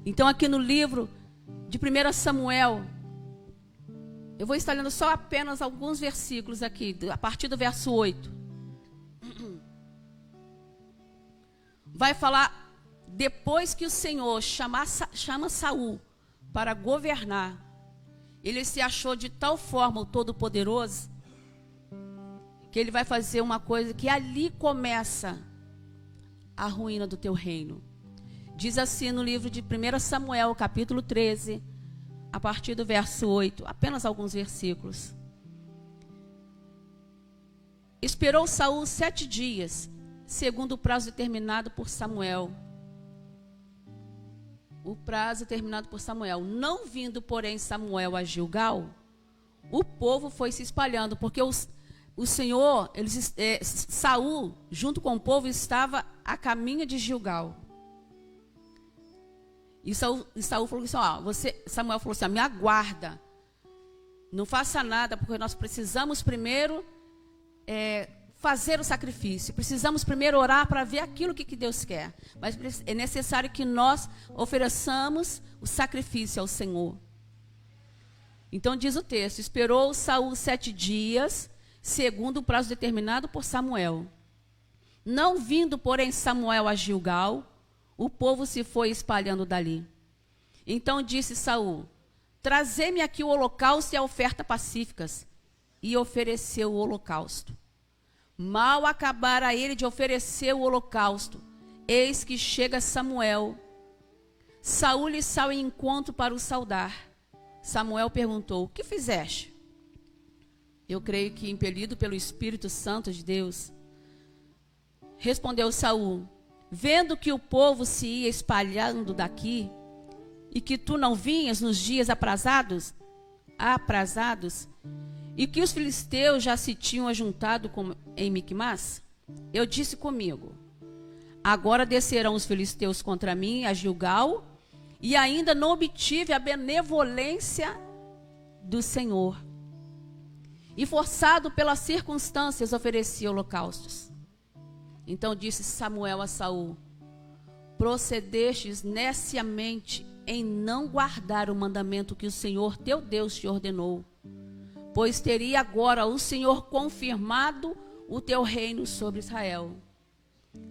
Então aqui no livro de 1 Samuel, eu vou estar lendo só apenas alguns versículos aqui, a partir do verso 8. Vai falar, depois que o Senhor chama Saul para governar, ele se achou de tal forma o Todo-Poderoso, que ele vai fazer uma coisa que ali começa a ruína do teu reino. Diz assim no livro de 1 Samuel, capítulo 13, a partir do verso 8, apenas alguns versículos. Esperou Saul 7 dias, segundo o prazo determinado por Samuel. O prazo determinado por Samuel. Não vindo, porém, Samuel a Gilgal, o povo foi se espalhando, porque o Senhor, Saul, junto com o povo, estava a caminho de Gilgal. E Saul falou assim, Samuel falou assim, me aguarda, não faça nada, porque nós precisamos primeiro fazer o sacrifício, precisamos primeiro orar para ver aquilo que Deus quer, mas é necessário que nós ofereçamos o sacrifício ao Senhor. Então diz o texto, esperou Saul 7 dias, segundo o prazo determinado por Samuel. Não vindo, porém, Samuel a Gilgal, o povo se foi espalhando dali. Então disse Saul, trazei-me aqui o holocausto e a oferta pacíficas. E ofereceu o holocausto. Mal acabara ele de oferecer o holocausto, eis que chega Samuel. Saul lhe saiu em encontro para o saudar. Samuel perguntou: o que fizeste? Eu creio que, impelido pelo Espírito Santo de Deus, respondeu Saul: vendo que o povo se ia espalhando daqui, e que tu não vinhas nos dias aprazados, e que os filisteus já se tinham ajuntado em Micmas, eu disse comigo: agora descerão os filisteus contra mim a Gilgal, e ainda não obtive a benevolência do Senhor. E forçado pelas circunstâncias, ofereci holocaustos. Então disse Samuel a Saul: procedestes neciamente em não guardar o mandamento que o Senhor teu Deus te ordenou, pois teria agora o Senhor confirmado o teu reino sobre Israel.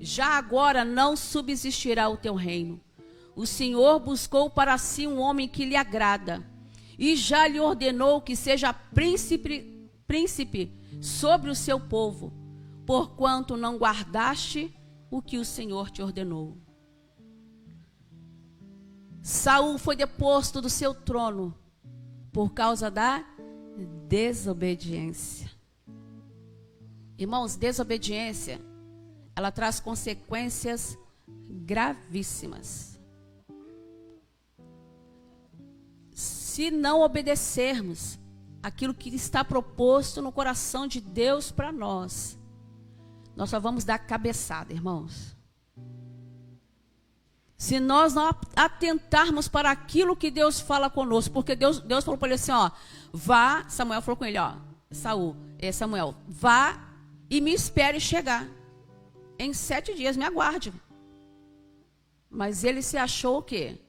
Já agora não subsistirá o teu reino. O Senhor buscou para si um homem que lhe agrada, e já lhe ordenou que seja príncipe sobre o seu povo, porquanto não guardaste o que o Senhor te ordenou. Saul foi deposto do seu trono por causa da desobediência. Irmãos, desobediência, ela traz consequências gravíssimas. Se não obedecermos aquilo que está proposto no coração de Deus para nós, nós só vamos dar cabeçada, irmãos. Se nós não atentarmos para aquilo que Deus fala conosco, porque Deus falou para ele assim, ó, vá, Samuel falou com ele, ó, Samuel, vá e me espere chegar. Em 7 dias, me aguarde. Mas ele se achou o quê?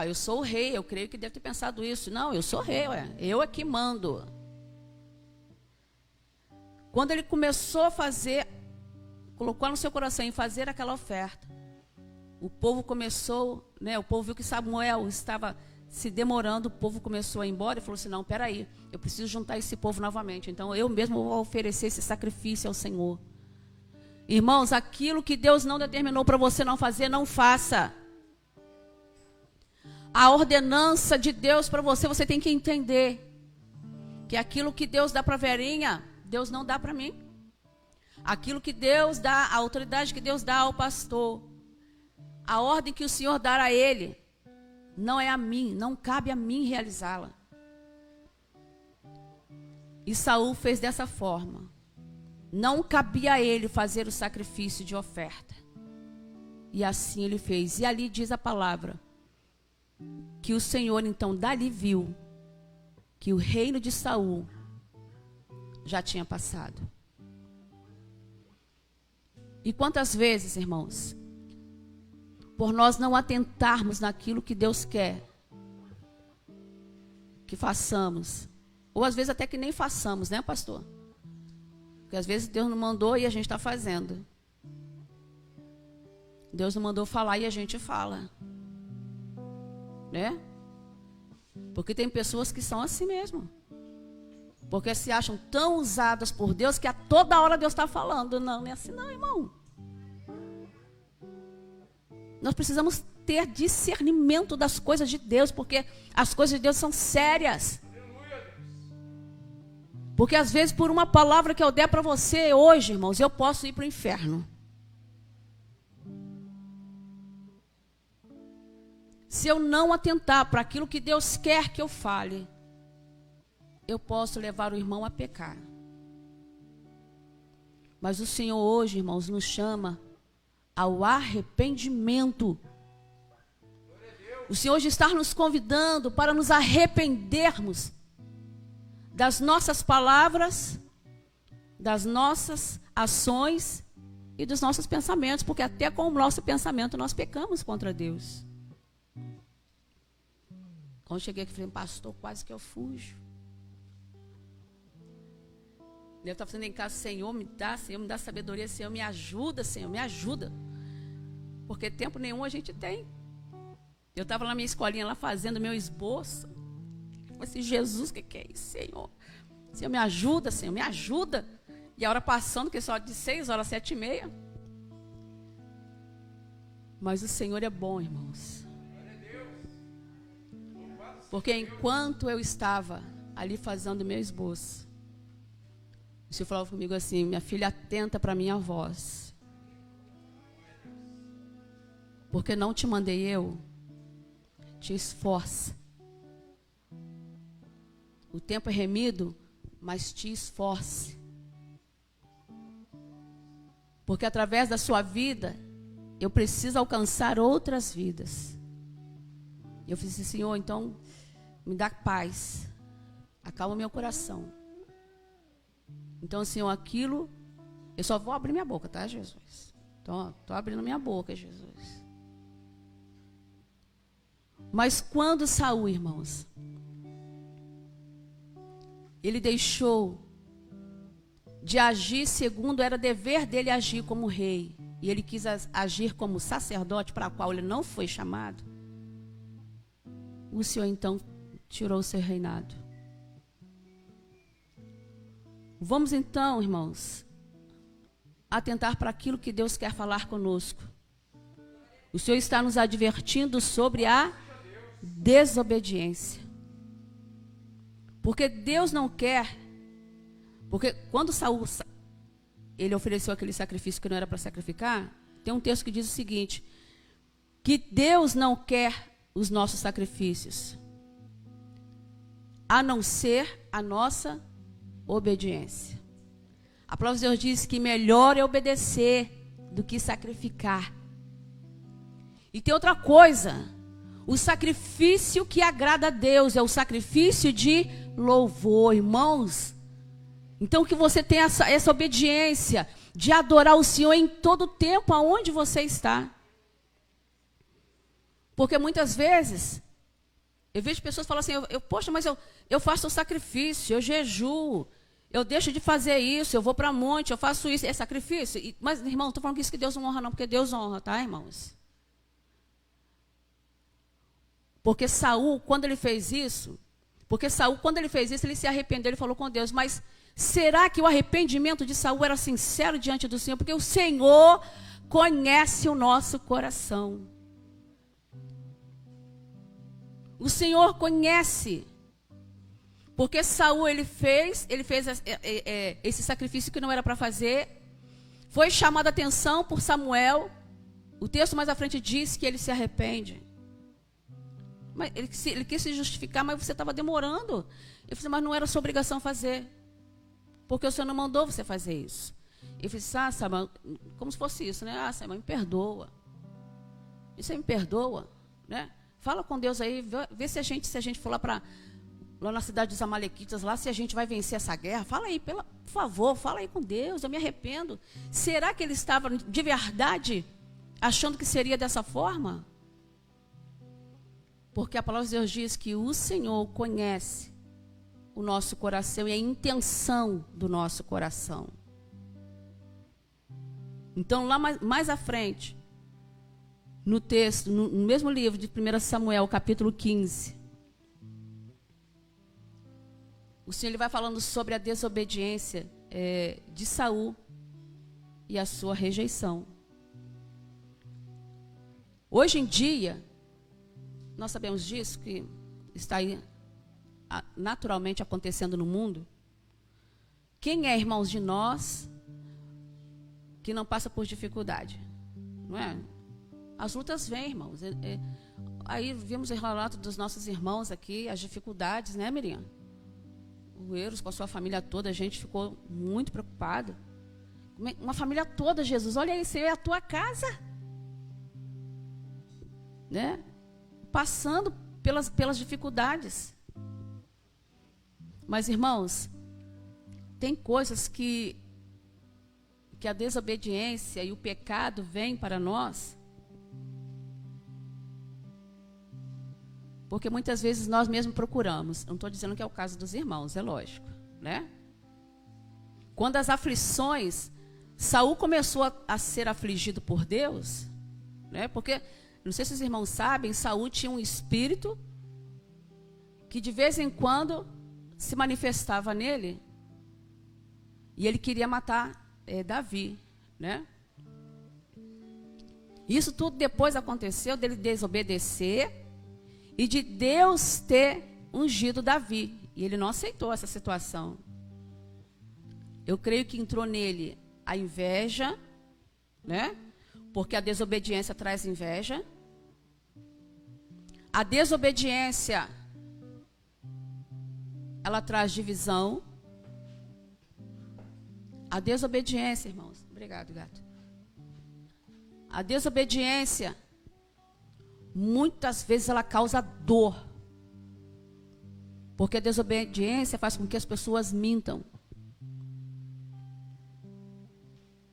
Eu sou o rei, eu creio que deve ter pensado isso. Não, eu sou rei, eu é que mando. Quando ele começou a fazer, colocou no seu coração em fazer aquela oferta, o povo começou, o povo viu que Samuel estava se demorando, o povo começou a ir embora e falou assim, não, peraí, eu preciso juntar esse povo novamente, então eu mesmo vou oferecer esse sacrifício ao Senhor. Irmãos, aquilo que Deus não determinou para você não fazer, não faça. A ordenança de Deus para você, você tem que entender que aquilo que Deus dá para a Verinha, Deus não dá para mim. Aquilo que Deus dá, a autoridade que Deus dá ao pastor, a ordem que o Senhor dá a ele, não é a mim, não cabe a mim realizá-la. E Saul fez dessa forma. Não cabia a ele fazer o sacrifício de oferta. E assim ele fez. E ali diz a palavra que o Senhor então dali viu que o reino de Saul já tinha passado. E quantas vezes, irmãos, por nós não atentarmos naquilo que Deus quer que façamos, ou às vezes até que nem façamos, né, pastor? Porque às vezes Deus não mandou e a gente está fazendo. Deus não mandou falar e a gente fala. Né? Porque tem pessoas que são assim mesmo. Porque se acham tão usadas por Deus que a toda hora Deus está falando. Não, não é assim não, irmão. Nós precisamos ter discernimento das coisas de Deus, porque as coisas de Deus são sérias. Porque às vezes por uma palavra que eu der para você hoje, irmãos, eu posso ir para o inferno. Se eu não atentar para aquilo que Deus quer que eu fale, eu posso levar o irmão a pecar. Mas o Senhor hoje, irmãos, nos chama ao arrependimento. O Senhor hoje está nos convidando para nos arrependermos das nossas palavras, das nossas ações e dos nossos pensamentos, porque até com o nosso pensamento nós pecamos contra Deus. Quando eu cheguei aqui, falei, pastor, quase que eu fujo. Eu estava fazendo em casa, Senhor, me dá sabedoria, Senhor, me ajuda, Senhor, me ajuda. Porque tempo nenhum a gente tem. Eu estava na minha escolinha lá fazendo meu esboço. Eu falei assim, Jesus, o que é isso, Senhor? Senhor, me ajuda, Senhor, me ajuda. E a hora passando, que só de 6 horas, 7h30. Mas o Senhor é bom, irmãos. Porque enquanto eu estava ali fazendo meu esboço, o Senhor falava comigo assim: minha filha, atenta para a minha voz. Porque não te mandei eu, te esforça. O tempo é remido, mas te esforce. Porque através da sua vida, eu preciso alcançar outras vidas. E eu fiz assim: Senhor, então me dá paz, acalma meu coração. Então, Senhor, aquilo, eu só vou abrir minha boca, tá, Jesus? Então, estou abrindo minha boca, Jesus. Mas quando Saul, irmãos, ele deixou de agir segundo era dever dele agir como rei, e ele quis agir como sacerdote para o qual ele não foi chamado, o Senhor então tirou o seu reinado. Vamos então, irmãos, atentar para aquilo que Deus quer falar conosco. O Senhor está nos advertindo sobre a desobediência. Porque Deus não quer, porque quando Saul, ele ofereceu aquele sacrifício que não era para sacrificar, tem um texto que diz o seguinte, que Deus não quer os nossos sacrifícios, a não ser a nossa obediência. A palavra de Deus diz que melhor é obedecer do que sacrificar. E tem outra coisa, o sacrifício que agrada a Deus é o sacrifício de louvor, irmãos. Então que você tenha essa obediência de adorar o Senhor em todo o tempo aonde você está. Porque muitas vezes eu vejo pessoas falando assim, poxa, mas eu faço o sacrifício, eu jejuo, eu deixo de fazer isso, eu vou para monte, eu faço isso, é sacrifício. Mas, irmão, não estou falando que isso que Deus não honra não, porque Deus honra, tá, irmãos? Porque Saul, quando ele fez isso, ele se arrependeu, ele falou com Deus, mas será que o arrependimento de Saul era sincero diante do Senhor? Porque o Senhor conhece o nosso coração. O Senhor conhece. Porque Saul, ele fez esse sacrifício que não era para fazer. Foi chamado a atenção por Samuel. O texto mais à frente diz que ele se arrepende. Mas ele quis se justificar, mas você estava demorando. Eu falei, mas não era sua obrigação fazer. Porque o Senhor não mandou você fazer isso. Eu falei, Samuel, como se fosse isso, né? Samuel, me perdoa. E você me perdoa, né? Fala com Deus aí, vê se a gente for lá na cidade dos Amalequitas, lá se a gente vai vencer essa guerra. Fala aí, por favor, fala aí com Deus, eu me arrependo. Será que ele estava de verdade achando que seria dessa forma? Porque a palavra de Deus diz que o Senhor conhece o nosso coração e a intenção do nosso coração. Então, lá mais à frente, no texto, no mesmo livro de 1 Samuel, capítulo 15, o Senhor ele vai falando sobre a desobediência de Saul e a sua rejeição. Hoje em dia, nós sabemos disso, que está aí naturalmente acontecendo no mundo. Quem é, irmãos, de nós que não passa por dificuldade? Não é? As lutas vêm, irmãos. Aí vimos o relato dos nossos irmãos aqui, as dificuldades, né, Miriam? O Euros com a sua família toda, a gente ficou muito preocupada. Uma família toda, Jesus, olha aí, você é a tua casa. Né? Passando pelas dificuldades. Mas, irmãos, tem coisas que a desobediência e o pecado vêm para nós, porque muitas vezes nós mesmos procuramos. Não estou dizendo que é o caso dos irmãos, é lógico, né? Quando as aflições, Saul começou a ser afligido por Deus, né? Porque, não sei se os irmãos sabem, Saul tinha um espírito que de vez em quando se manifestava nele e ele queria matar Davi, né? Isso tudo depois aconteceu dele desobedecer e de Deus ter ungido Davi. E ele não aceitou essa situação. Eu creio que entrou nele a inveja, né? Porque a desobediência traz inveja. A desobediência, ela traz divisão. A desobediência, irmãos. Obrigado, gato. A desobediência, muitas vezes ela causa dor. Porque a desobediência faz com que as pessoas mintam.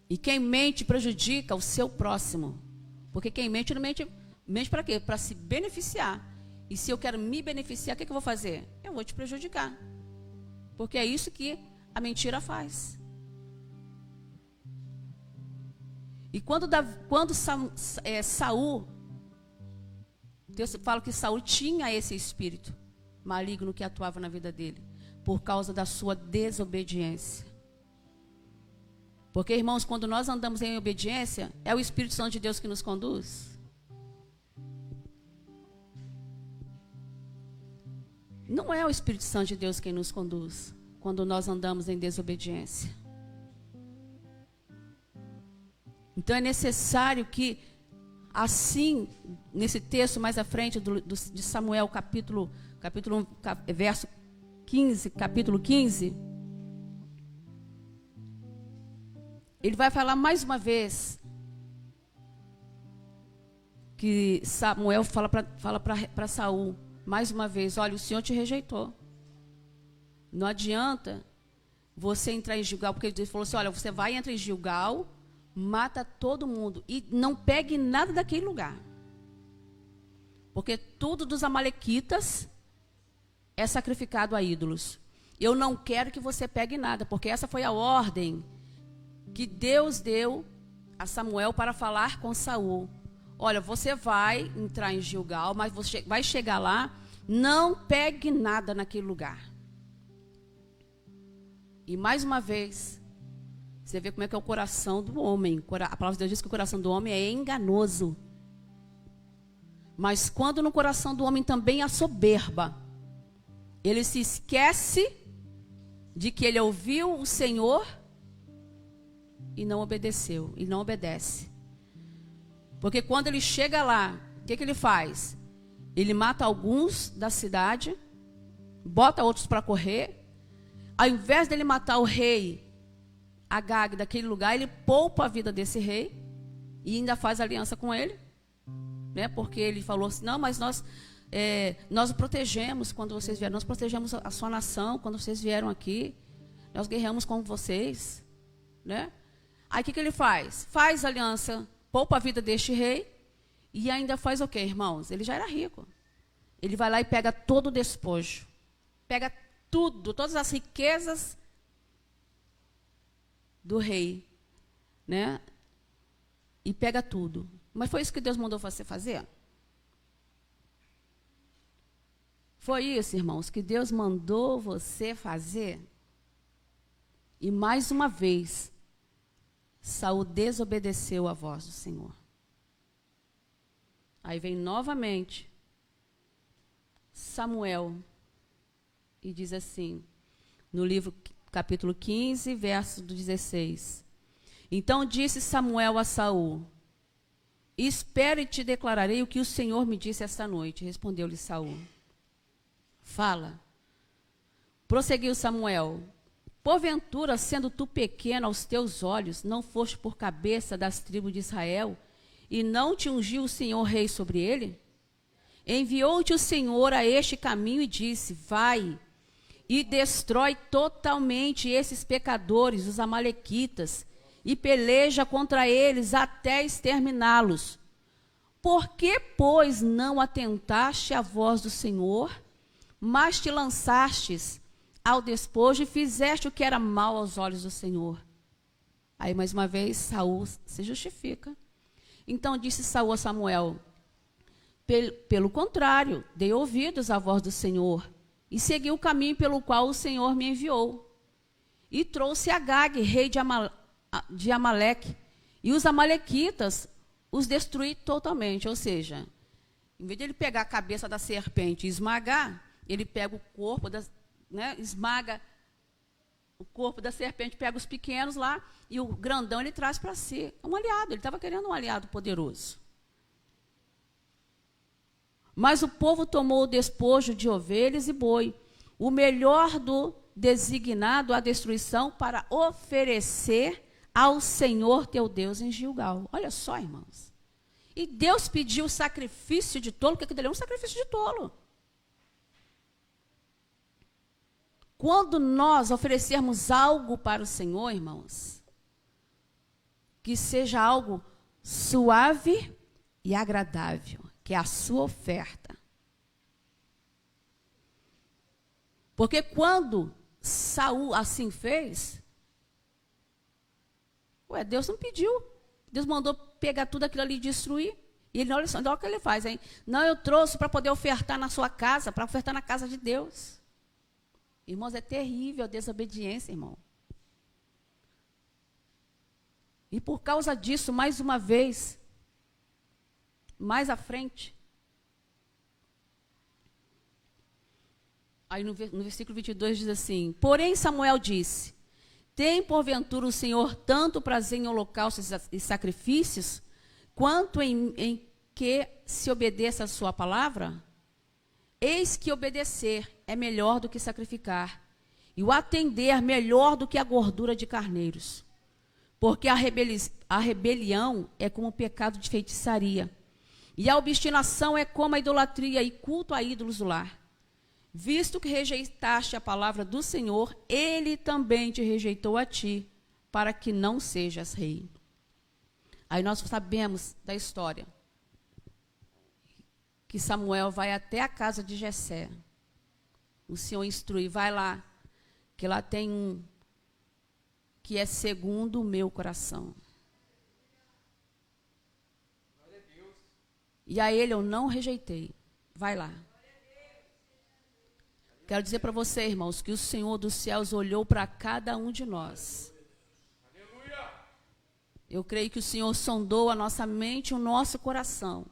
E quem mente prejudica o seu próximo. Porque quem mente não mente, mente para quê? Para se beneficiar. E se eu quero me beneficiar, o que eu vou fazer? Eu vou te prejudicar. Porque é isso que a mentira faz. E quando Saul, Deus fala que Saul tinha esse espírito maligno que atuava na vida dele, por causa da sua desobediência. Porque, irmãos, quando nós andamos em obediência, é o Espírito Santo de Deus que nos conduz. Não é o Espírito Santo de Deus quem nos conduz, quando nós andamos em desobediência. Então é necessário que, assim, nesse texto mais à frente de Samuel, capítulo 1, verso 15, capítulo 15, ele vai falar mais uma vez que Samuel fala para Saul, mais uma vez, olha, o Senhor te rejeitou. Não adianta você entrar em Gilgal, porque ele falou assim, olha, você vai entrar em Gilgal, mata todo mundo e não pegue nada daquele lugar. Porque tudo dos amalequitas é sacrificado a ídolos. Eu não quero que você pegue nada, porque essa foi a ordem que Deus deu a Samuel para falar com Saul. Olha, você vai entrar em Gilgal, mas você vai chegar lá, não pegue nada naquele lugar. E mais uma vez, você vê como é que é o coração do homem. A palavra de Deus diz que o coração do homem é enganoso. Mas quando no coração do homem também há soberba, ele se esquece de que ele ouviu o Senhor e não obedeceu, e não obedece. Porque quando ele chega lá, o que ele faz? Ele mata alguns da cidade, bota outros para correr. Ao invés dele matar o rei Agag daquele lugar, ele poupa a vida desse rei e ainda faz aliança com ele, né? Porque ele falou assim, não, mas nós o protegemos quando vocês vieram, nós protegemos a sua nação quando vocês vieram aqui, nós guerreamos com vocês, né? Aí o que ele faz? Faz aliança, poupa a vida deste rei e ainda faz o quê, irmãos? Ele já era rico. Ele vai lá e pega todo o despojo, pega tudo, todas as riquezas do rei, né? E pega tudo. Mas foi isso que Deus mandou você fazer? Foi isso, irmãos, que Deus mandou você fazer? E mais uma vez, Saul desobedeceu a voz do Senhor. Aí vem novamente Samuel e diz assim, no livro capítulo 15, verso 16. Então disse Samuel a Saul, espere e te declararei o que o Senhor me disse esta noite. Respondeu-lhe Saul, fala. Prosseguiu Samuel, porventura, sendo tu pequeno aos teus olhos, não foste por cabeça das tribos de Israel, e não te ungiu o Senhor rei sobre ele? Enviou-te o Senhor a este caminho e disse, vai e destrói totalmente esses pecadores, os amalequitas, e peleja contra eles até exterminá-los. Por que, pois, não atentaste à voz do Senhor, mas te lançastes ao despojo e fizeste o que era mal aos olhos do Senhor? Aí, mais uma vez, Saul se justifica. Então disse Saul a Samuel, pelo contrário, dei ouvidos à voz do Senhor, e segui o caminho pelo qual o Senhor me enviou. E trouxe Agag, rei de Amaleque, e os amalequitas os destruir totalmente. Ou seja, em vez de ele pegar a cabeça da serpente e esmagar, ele pega o corpo, esmaga o corpo da serpente, pega os pequenos lá, e o grandão ele traz para si. Um aliado, ele estava querendo um aliado poderoso. Mas o povo tomou o despojo de ovelhas e boi, o melhor do designado à destruição, para oferecer ao Senhor teu Deus em Gilgal. Olha só, irmãos. E Deus pediu sacrifício de tolo, porque aquilo ali é um sacrifício de tolo. Quando nós oferecermos algo para o Senhor, irmãos, que seja algo suave e agradável, que é a sua oferta. Porque quando Saul assim fez, Deus não pediu. Deus mandou pegar tudo aquilo ali e destruir. E ele, olha só, olha o que ele faz, hein? Não, eu trouxe para poder ofertar na sua casa, para ofertar na casa de Deus. Irmãos, é terrível a desobediência, irmão. E por causa disso, mais uma vez, mais à frente, aí no versículo 22 diz assim: porém Samuel disse: tem porventura o Senhor tanto prazer em holocaustos e sacrifícios, quanto em que se obedeça a sua palavra? Eis que obedecer é melhor do que sacrificar, e o atender melhor do que a gordura de carneiros. Porque a rebelião é como o pecado de feitiçaria, e a obstinação é como a idolatria e culto a ídolos do lar. Visto que rejeitaste a palavra do Senhor, ele também te rejeitou a ti, para que não sejas rei. Aí nós sabemos da história, que Samuel vai até a casa de Jessé. O Senhor instrui, vai lá, que lá tem um que é segundo o meu coração. E a ele eu não rejeitei. Vai lá. Quero dizer para você, irmãos, que o Senhor dos céus olhou para cada um de nós. Eu creio que o Senhor sondou a nossa mente e o nosso coração.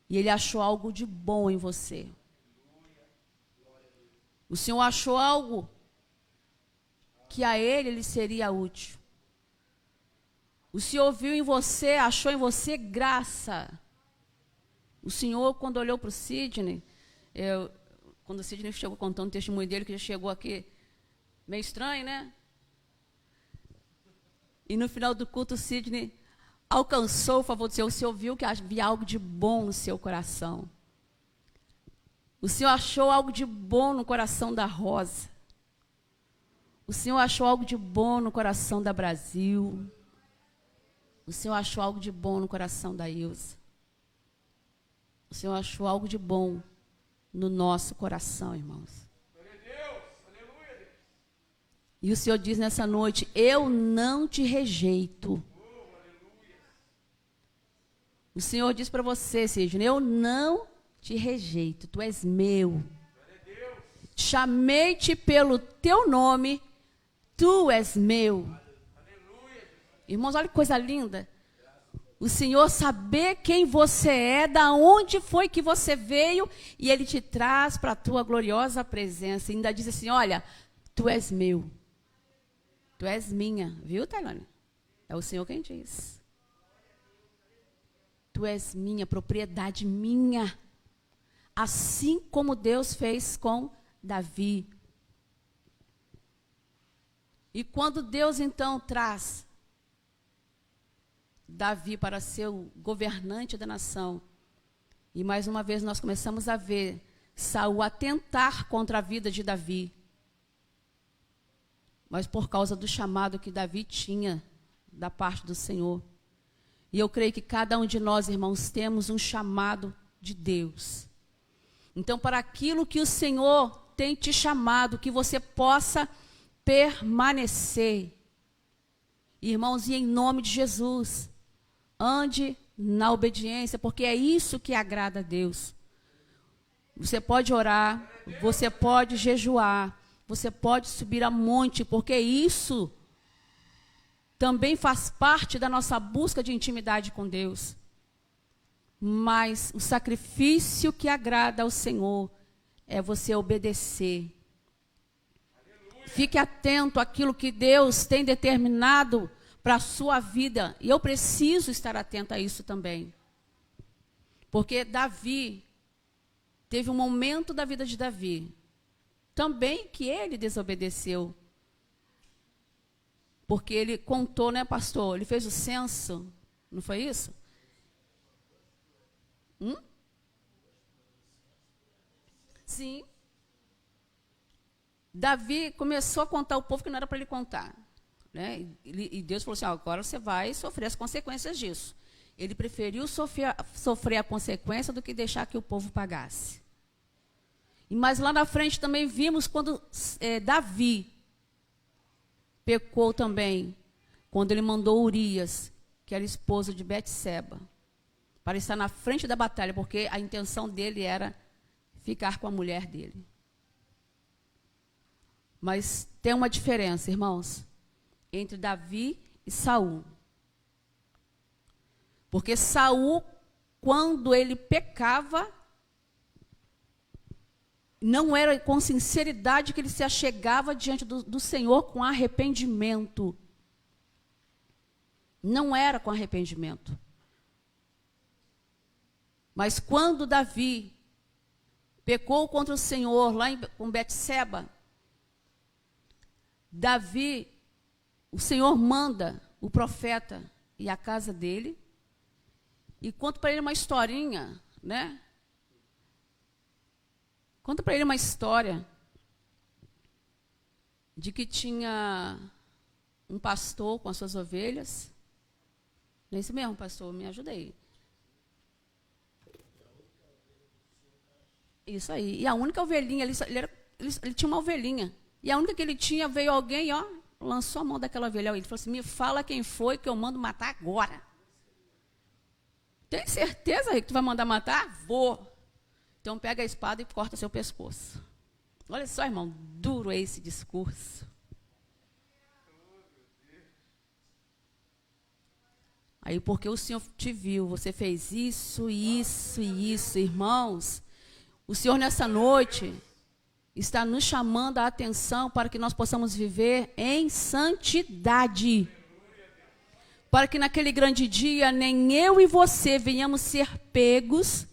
E Ele achou algo de bom em você. O Senhor achou algo que a Ele seria útil. O Senhor viu em você, achou em você graça. O Senhor, quando olhou para o Sidney, quando o Sidney chegou contando o testemunho dele, que já chegou aqui meio estranho, né? E no final do culto, o Sidney alcançou o favor do Senhor. O Senhor viu que havia algo de bom no seu coração. O Senhor achou algo de bom no coração da Rosa. O Senhor achou algo de bom no coração da Brasil. O Senhor achou algo de bom no coração da Ilza. O Senhor achou algo de bom no nosso coração, irmãos. E o Senhor diz nessa noite: eu não te rejeito. O Senhor diz para você, Sidney: eu não te rejeito, tu és meu. Chamei-te pelo teu nome, tu és meu. Irmãos, olha que coisa linda. O Senhor saber quem você é, da onde foi que você veio, e Ele te traz para a tua gloriosa presença. E ainda diz assim: olha, tu és meu. Tu és minha. Viu, Tailane? É o Senhor quem diz. Tu és minha, propriedade minha. Assim como Deus fez com Davi. E quando Deus então traz Davi para ser o governante da nação, e mais uma vez nós começamos a ver Saul atentar contra a vida de Davi, mas por causa do chamado que Davi tinha da parte do Senhor. E eu creio que cada um de nós, irmãos, temos um chamado de Deus. Então, para aquilo que o Senhor tem te chamado, que você possa permanecer. Irmãos, e em nome de Jesus, ande na obediência, porque é isso que agrada a Deus. Você pode orar, você pode jejuar, você pode subir a monte, porque isso também faz parte da nossa busca de intimidade com Deus. Mas o sacrifício que agrada ao Senhor é você obedecer. Fique atento àquilo que Deus tem determinado para a sua vida. E eu preciso estar atento a isso também. Porque Davi, teve um momento da vida de Davi, também que ele desobedeceu. Porque ele contou, né, pastor? Ele fez o censo, não foi isso? Sim. Davi começou a contar ao povo que não era para ele contar. Né? E Deus falou assim, agora você vai sofrer as consequências disso. Ele preferiu sofrer a consequência do que deixar que o povo pagasse. E mais lá na frente também vimos quando Davi pecou também, quando ele mandou Urias, que era esposo de Betseba, para estar na frente da batalha, porque a intenção dele era ficar com a mulher dele. Mas tem uma diferença, irmãos, entre Davi e Saul. Porque Saul, quando ele pecava, não era com sinceridade que ele se achegava diante do Senhor com arrependimento. Não era com arrependimento. Mas quando Davi pecou contra o Senhor lá com Betseba, Davi, o Senhor manda o profeta ir à casa dele e conta para ele uma historinha, né? Conta para ele uma história de que tinha um pastor com as suas ovelhas. Não é isso mesmo, pastor? Me ajuda aí. Isso aí. E a única ovelhinha, ele tinha uma ovelhinha. E a única que ele tinha, veio alguém, ó, lançou a mão daquela ovelha. Ele falou assim, me fala quem foi que eu mando matar agora. Tem certeza que tu vai mandar matar? Vou. Então pega a espada e corta seu pescoço. Olha só, irmão, duro é esse discurso. Aí porque o Senhor te viu, você fez isso, isso e isso, irmãos. O Senhor nessa noite está nos chamando a atenção para que nós possamos viver em santidade. Para que naquele grande dia nem eu e você venhamos ser pegos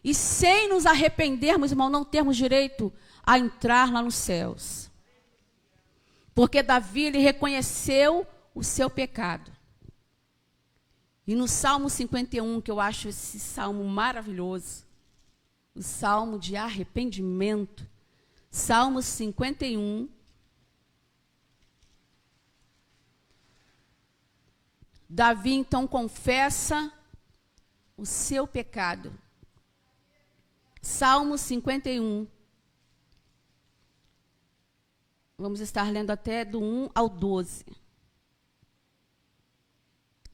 e sem nos arrependermos, irmão, não termos direito a entrar lá nos céus. Porque Davi, ele reconheceu o seu pecado. E no Salmo 51, que eu acho esse salmo maravilhoso, o salmo de arrependimento, Salmo 51, Davi então confessa o seu pecado. Salmo 51. Vamos estar lendo até do 1 ao 12.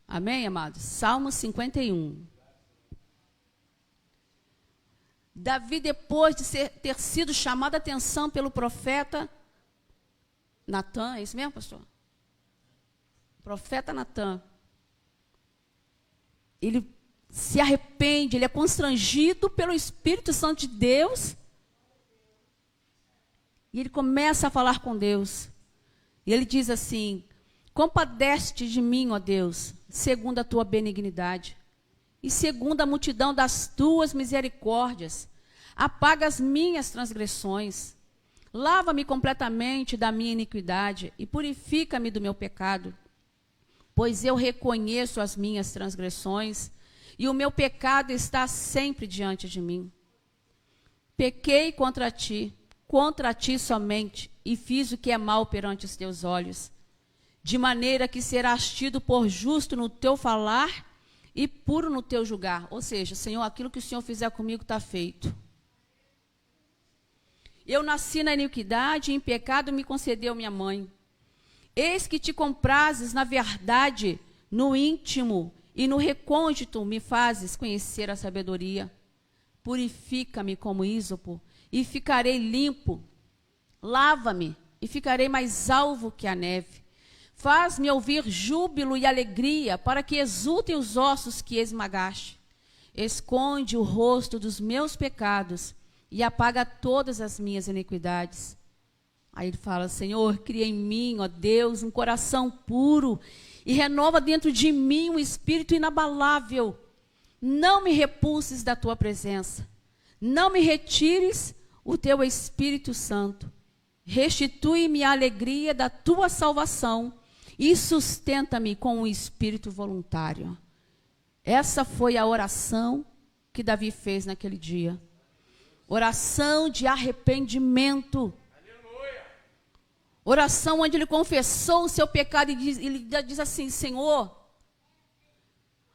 Amém, amados? Salmo 51. Davi, depois de ter sido chamado a atenção pelo profeta Natã, é isso mesmo, pastor? Profeta Natã. Ele se arrepende, ele é constrangido pelo Espírito Santo de Deus. E ele começa a falar com Deus. E ele diz assim, compadece-te de mim, ó Deus, segundo a tua benignidade, e segundo a multidão das tuas misericórdias, apaga as minhas transgressões, lava-me completamente da minha iniquidade e purifica-me do meu pecado, pois eu reconheço as minhas transgressões e o meu pecado está sempre diante de mim. Pequei contra ti somente, e fiz o que é mal perante os teus olhos, de maneira que serás tido por justo no teu falar e puro no teu julgar. Ou seja, Senhor, aquilo que o Senhor fizer comigo está feito. Eu nasci na iniquidade e em pecado me concedeu minha mãe. Eis que te comprases na verdade, no íntimo e no recôndito me fazes conhecer a sabedoria. Purifica-me como ísopo e ficarei limpo. Lava-me e ficarei mais alvo que a neve. Faz-me ouvir júbilo e alegria, para que exultem os ossos que esmagaste. Esconde o rosto dos meus pecados e apaga todas as minhas iniquidades. Aí ele fala: Senhor, cria em mim, ó Deus, um coração puro e renova dentro de mim um espírito inabalável. Não me repulses da tua presença. Não me retires o teu Espírito Santo. Restitui-me a alegria da tua salvação e sustenta-me com um espírito voluntário. Essa foi a oração que Davi fez naquele dia. Oração de arrependimento. Oração onde ele confessou o seu pecado e ele diz assim: Senhor,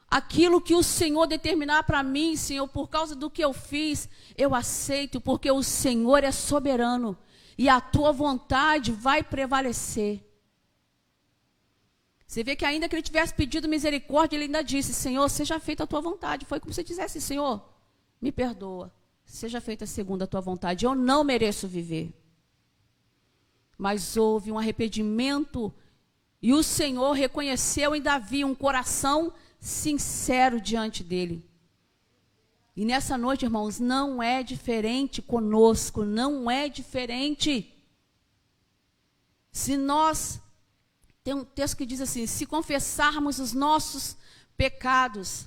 aquilo que o Senhor determinar para mim, Senhor, por causa do que eu fiz, eu aceito, porque o Senhor é soberano e a tua vontade vai prevalecer. Você vê que ainda que ele tivesse pedido misericórdia, ele ainda disse: Senhor, seja feita a tua vontade. Foi como se dissesse: Senhor, me perdoa, seja feita segundo a tua vontade, eu não mereço viver. Mas houve um arrependimento e o Senhor reconheceu em Davi um coração sincero diante dele. E nessa noite, irmãos, não é diferente conosco, não é diferente. Se nós, tem um texto que diz assim: se confessarmos os nossos pecados,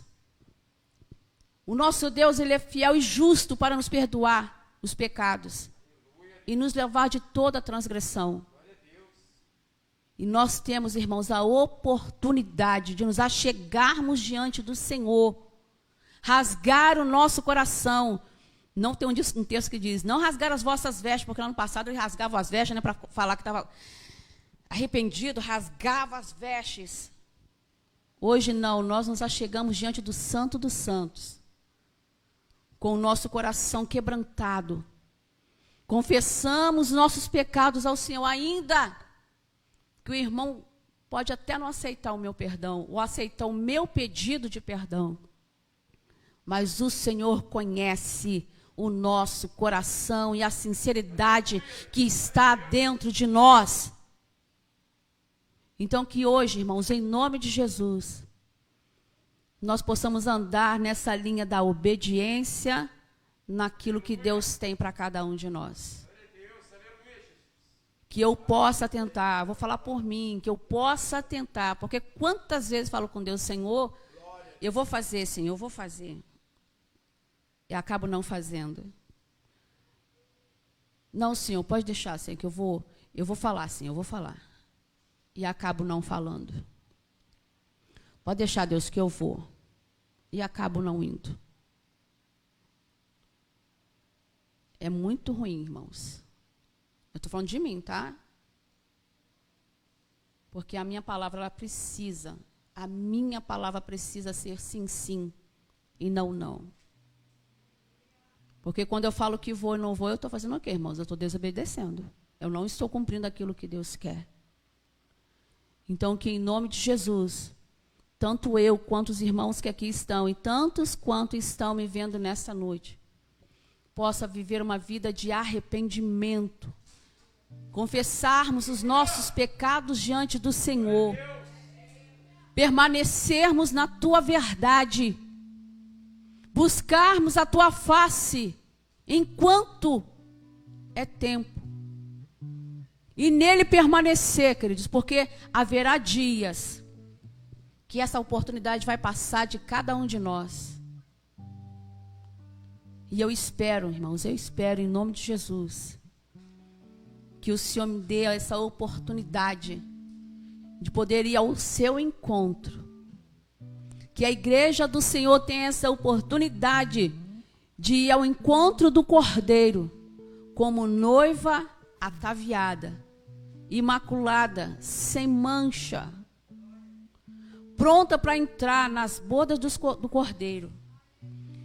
o nosso Deus, ele é fiel e justo para nos perdoar os pecados e nos levar de toda transgressão. E nós temos, irmãos, a oportunidade de nos achegarmos diante do Senhor, rasgar o nosso coração. Não tem um texto que diz: não rasgar as vossas vestes, porque no ano passado ele rasgava as vestes, né, para falar que estava arrependido, rasgava as vestes. Hoje não, nós nos achegamos diante do Santo dos Santos, com o nosso coração quebrantado. Confessamos nossos pecados ao Senhor, ainda que o irmão pode até não aceitar o meu perdão, ou aceitar o meu pedido de perdão. Mas o Senhor conhece o nosso coração e a sinceridade que está dentro de nós. Então que hoje, irmãos, em nome de Jesus, nós possamos andar nessa linha da obediência naquilo que Deus tem para cada um de nós. Que eu possa tentar, vou falar por mim, que eu possa tentar, porque quantas vezes falo com Deus: Senhor, eu vou fazer, Senhor, eu vou fazer. E acabo não fazendo. Não, Senhor, pode deixar, Senhor, que eu vou falar, Senhor, eu vou falar. E acabo não falando. Pode deixar, Deus, que eu vou. E acabo não indo. É muito ruim, irmãos. Eu estou falando de mim, tá? Porque a minha palavra, a minha palavra precisa ser sim, sim, e não, não. Porque quando eu falo que vou e não vou, eu estou fazendo o quê, irmãos? Eu estou desobedecendo. Eu não estou cumprindo aquilo que Deus quer. Então, que em nome de Jesus, tanto eu quanto os irmãos que aqui estão, e tantos quanto estão me vendo nessa noite, possa viver uma vida de arrependimento, confessarmos os nossos pecados diante do Senhor, permanecermos na tua verdade, buscarmos a tua face enquanto é tempo, e nele permanecer, queridos, porque haverá dias que essa oportunidade vai passar de cada um de nós. E eu espero, irmãos, eu espero em nome de Jesus, que o Senhor me dê essa oportunidade de poder ir ao seu encontro. Que a igreja do Senhor tenha essa oportunidade de ir ao encontro do Cordeiro, como noiva ataviada, imaculada, sem mancha, pronta para entrar nas bodas do Cordeiro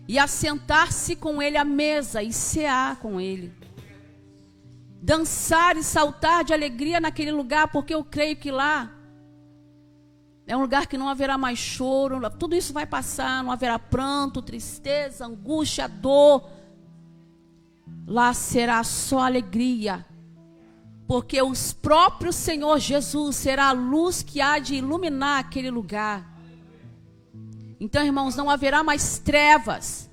e assentar-se com ele à mesa e cear com ele. Dançar e saltar de alegria naquele lugar, porque eu creio que lá é um lugar que não haverá mais choro, tudo isso vai passar, não haverá pranto, tristeza, angústia, dor. Lá será só alegria, porque o próprio Senhor Jesus será a luz que há de iluminar aquele lugar. Então, irmãos, não haverá mais trevas,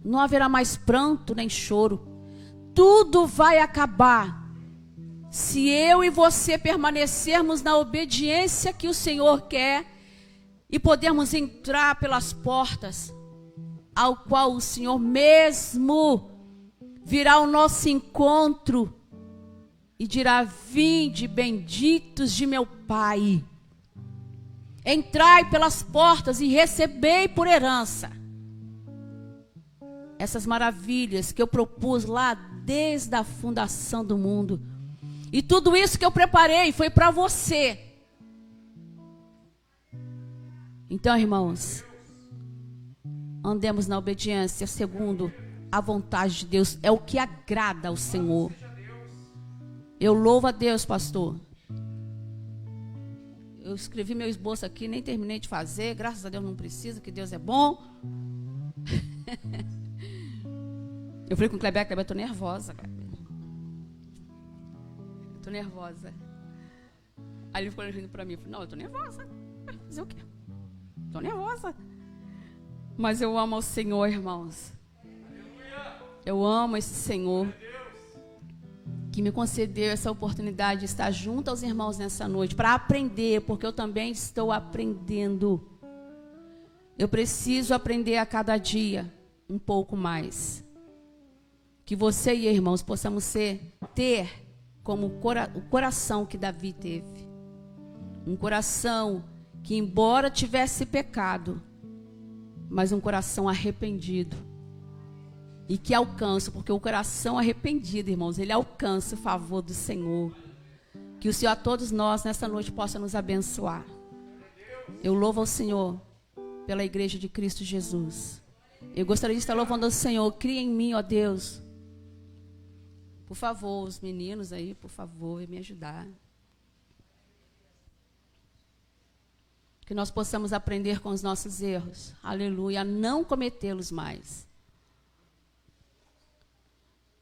não haverá mais pranto nem choro. Tudo vai acabar se eu e você permanecermos na obediência que o Senhor quer e podermos entrar pelas portas ao qual o Senhor mesmo virá ao nosso encontro e dirá: vinde, benditos de meu Pai. Entrai pelas portas e recebei por herança essas maravilhas que eu propus lá desde a fundação do mundo. E tudo isso que eu preparei foi para você. Então, irmãos, andemos na obediência segundo a vontade de Deus. É o que agrada ao Senhor. Eu louvo a Deus, pastor. Eu escrevi meu esboço aqui, nem terminei de fazer. Graças a Deus não precisa, que Deus é bom. Eu falei com o Kleber, eu tô nervosa, Kleber. Eu tô nervosa. Aí ele ficou rindo pra mim. Eu falei, não, eu tô nervosa. Vai fazer o quê? Tô nervosa. Mas eu amo o Senhor, irmãos. Eu amo esse Senhor que me concedeu essa oportunidade de estar junto aos irmãos nessa noite, para aprender, porque eu também estou aprendendo. Eu preciso aprender a cada dia um pouco mais. Que você e irmãos possamos ter como o coração que Davi teve. Um coração que, embora tivesse pecado, mas um coração arrependido. E que alcança, porque o coração arrependido, irmãos, ele alcança o favor do Senhor. Que o Senhor a todos nós nessa noite possa nos abençoar. Eu louvo ao Senhor pela igreja de Cristo Jesus. Eu gostaria de estar louvando ao Senhor. Cria em mim, ó Deus. Por favor, os meninos aí, por favor, vem me ajudar. Que nós possamos aprender com os nossos erros. Aleluia, a não cometê-los mais.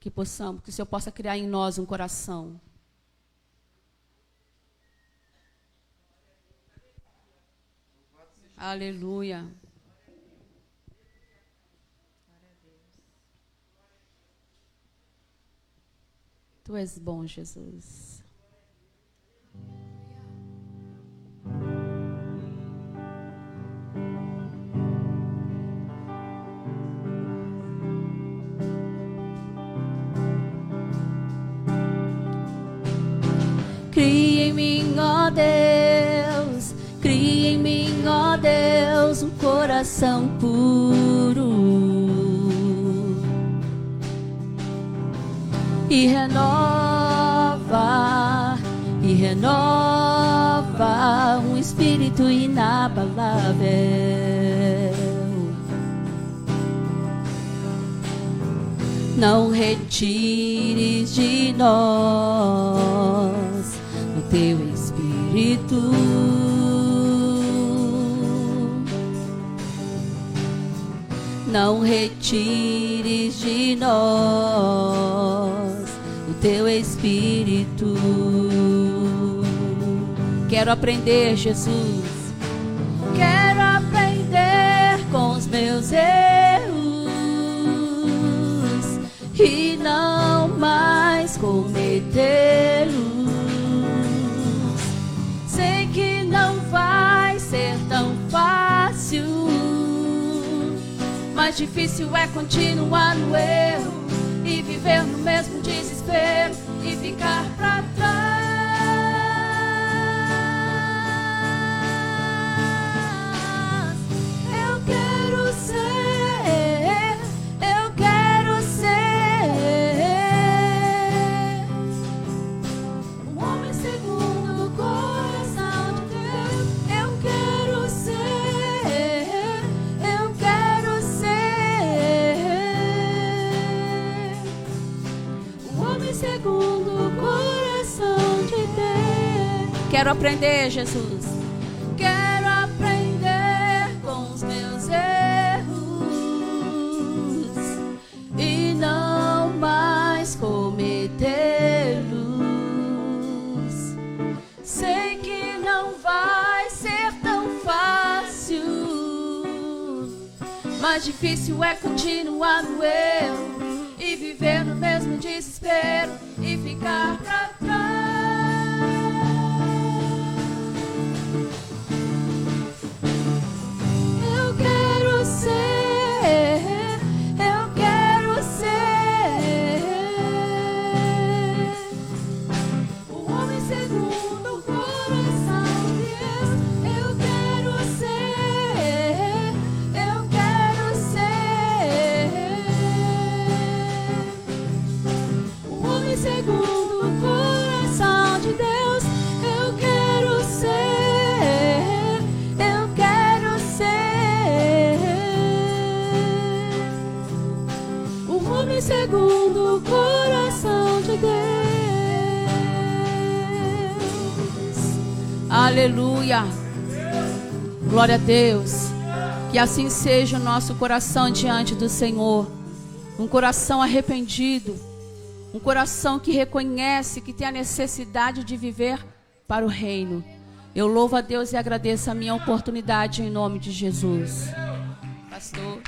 Que o Senhor possa criar em nós um coração. Aleluia. Tu és bom, Jesus. Cria em mim, ó Deus, cria em mim, ó Deus, um coração puro e renova um espírito inabalável. Não retires de nós o teu espírito. Não retires de nós o teu espírito. Quero aprender, Jesus. Quero aprender com os meus erros e não mais cometê-los. Sei que não vai ser tão fácil, mas difícil é continuar no erro e viver no mesmo desespero e ficar pra trás. Eu quero ser um homem segundo o coração de Deus. Eu quero ser um homem segundo o coração de Deus. Quero aprender, Jesus. Quero aprender com os meus erros e não mais cometê-los. mais difícil é continuar no erro e viver no mesmo desespero e ficar pra trás. Eu quero ser, eu quero ser o homem segundo o coração de Deus. Eu quero ser, eu quero ser o homem segundo o coração de Deus. Eu quero ser, eu quero ser o homem segundo o coração de Deus. Aleluia. Glória a Deus. Que assim seja o nosso coração diante do Senhor. Um coração arrependido. Um coração que reconhece que tem a necessidade de viver para o reino. Eu louvo a Deus e agradeço a minha oportunidade em nome de Jesus. Pastor.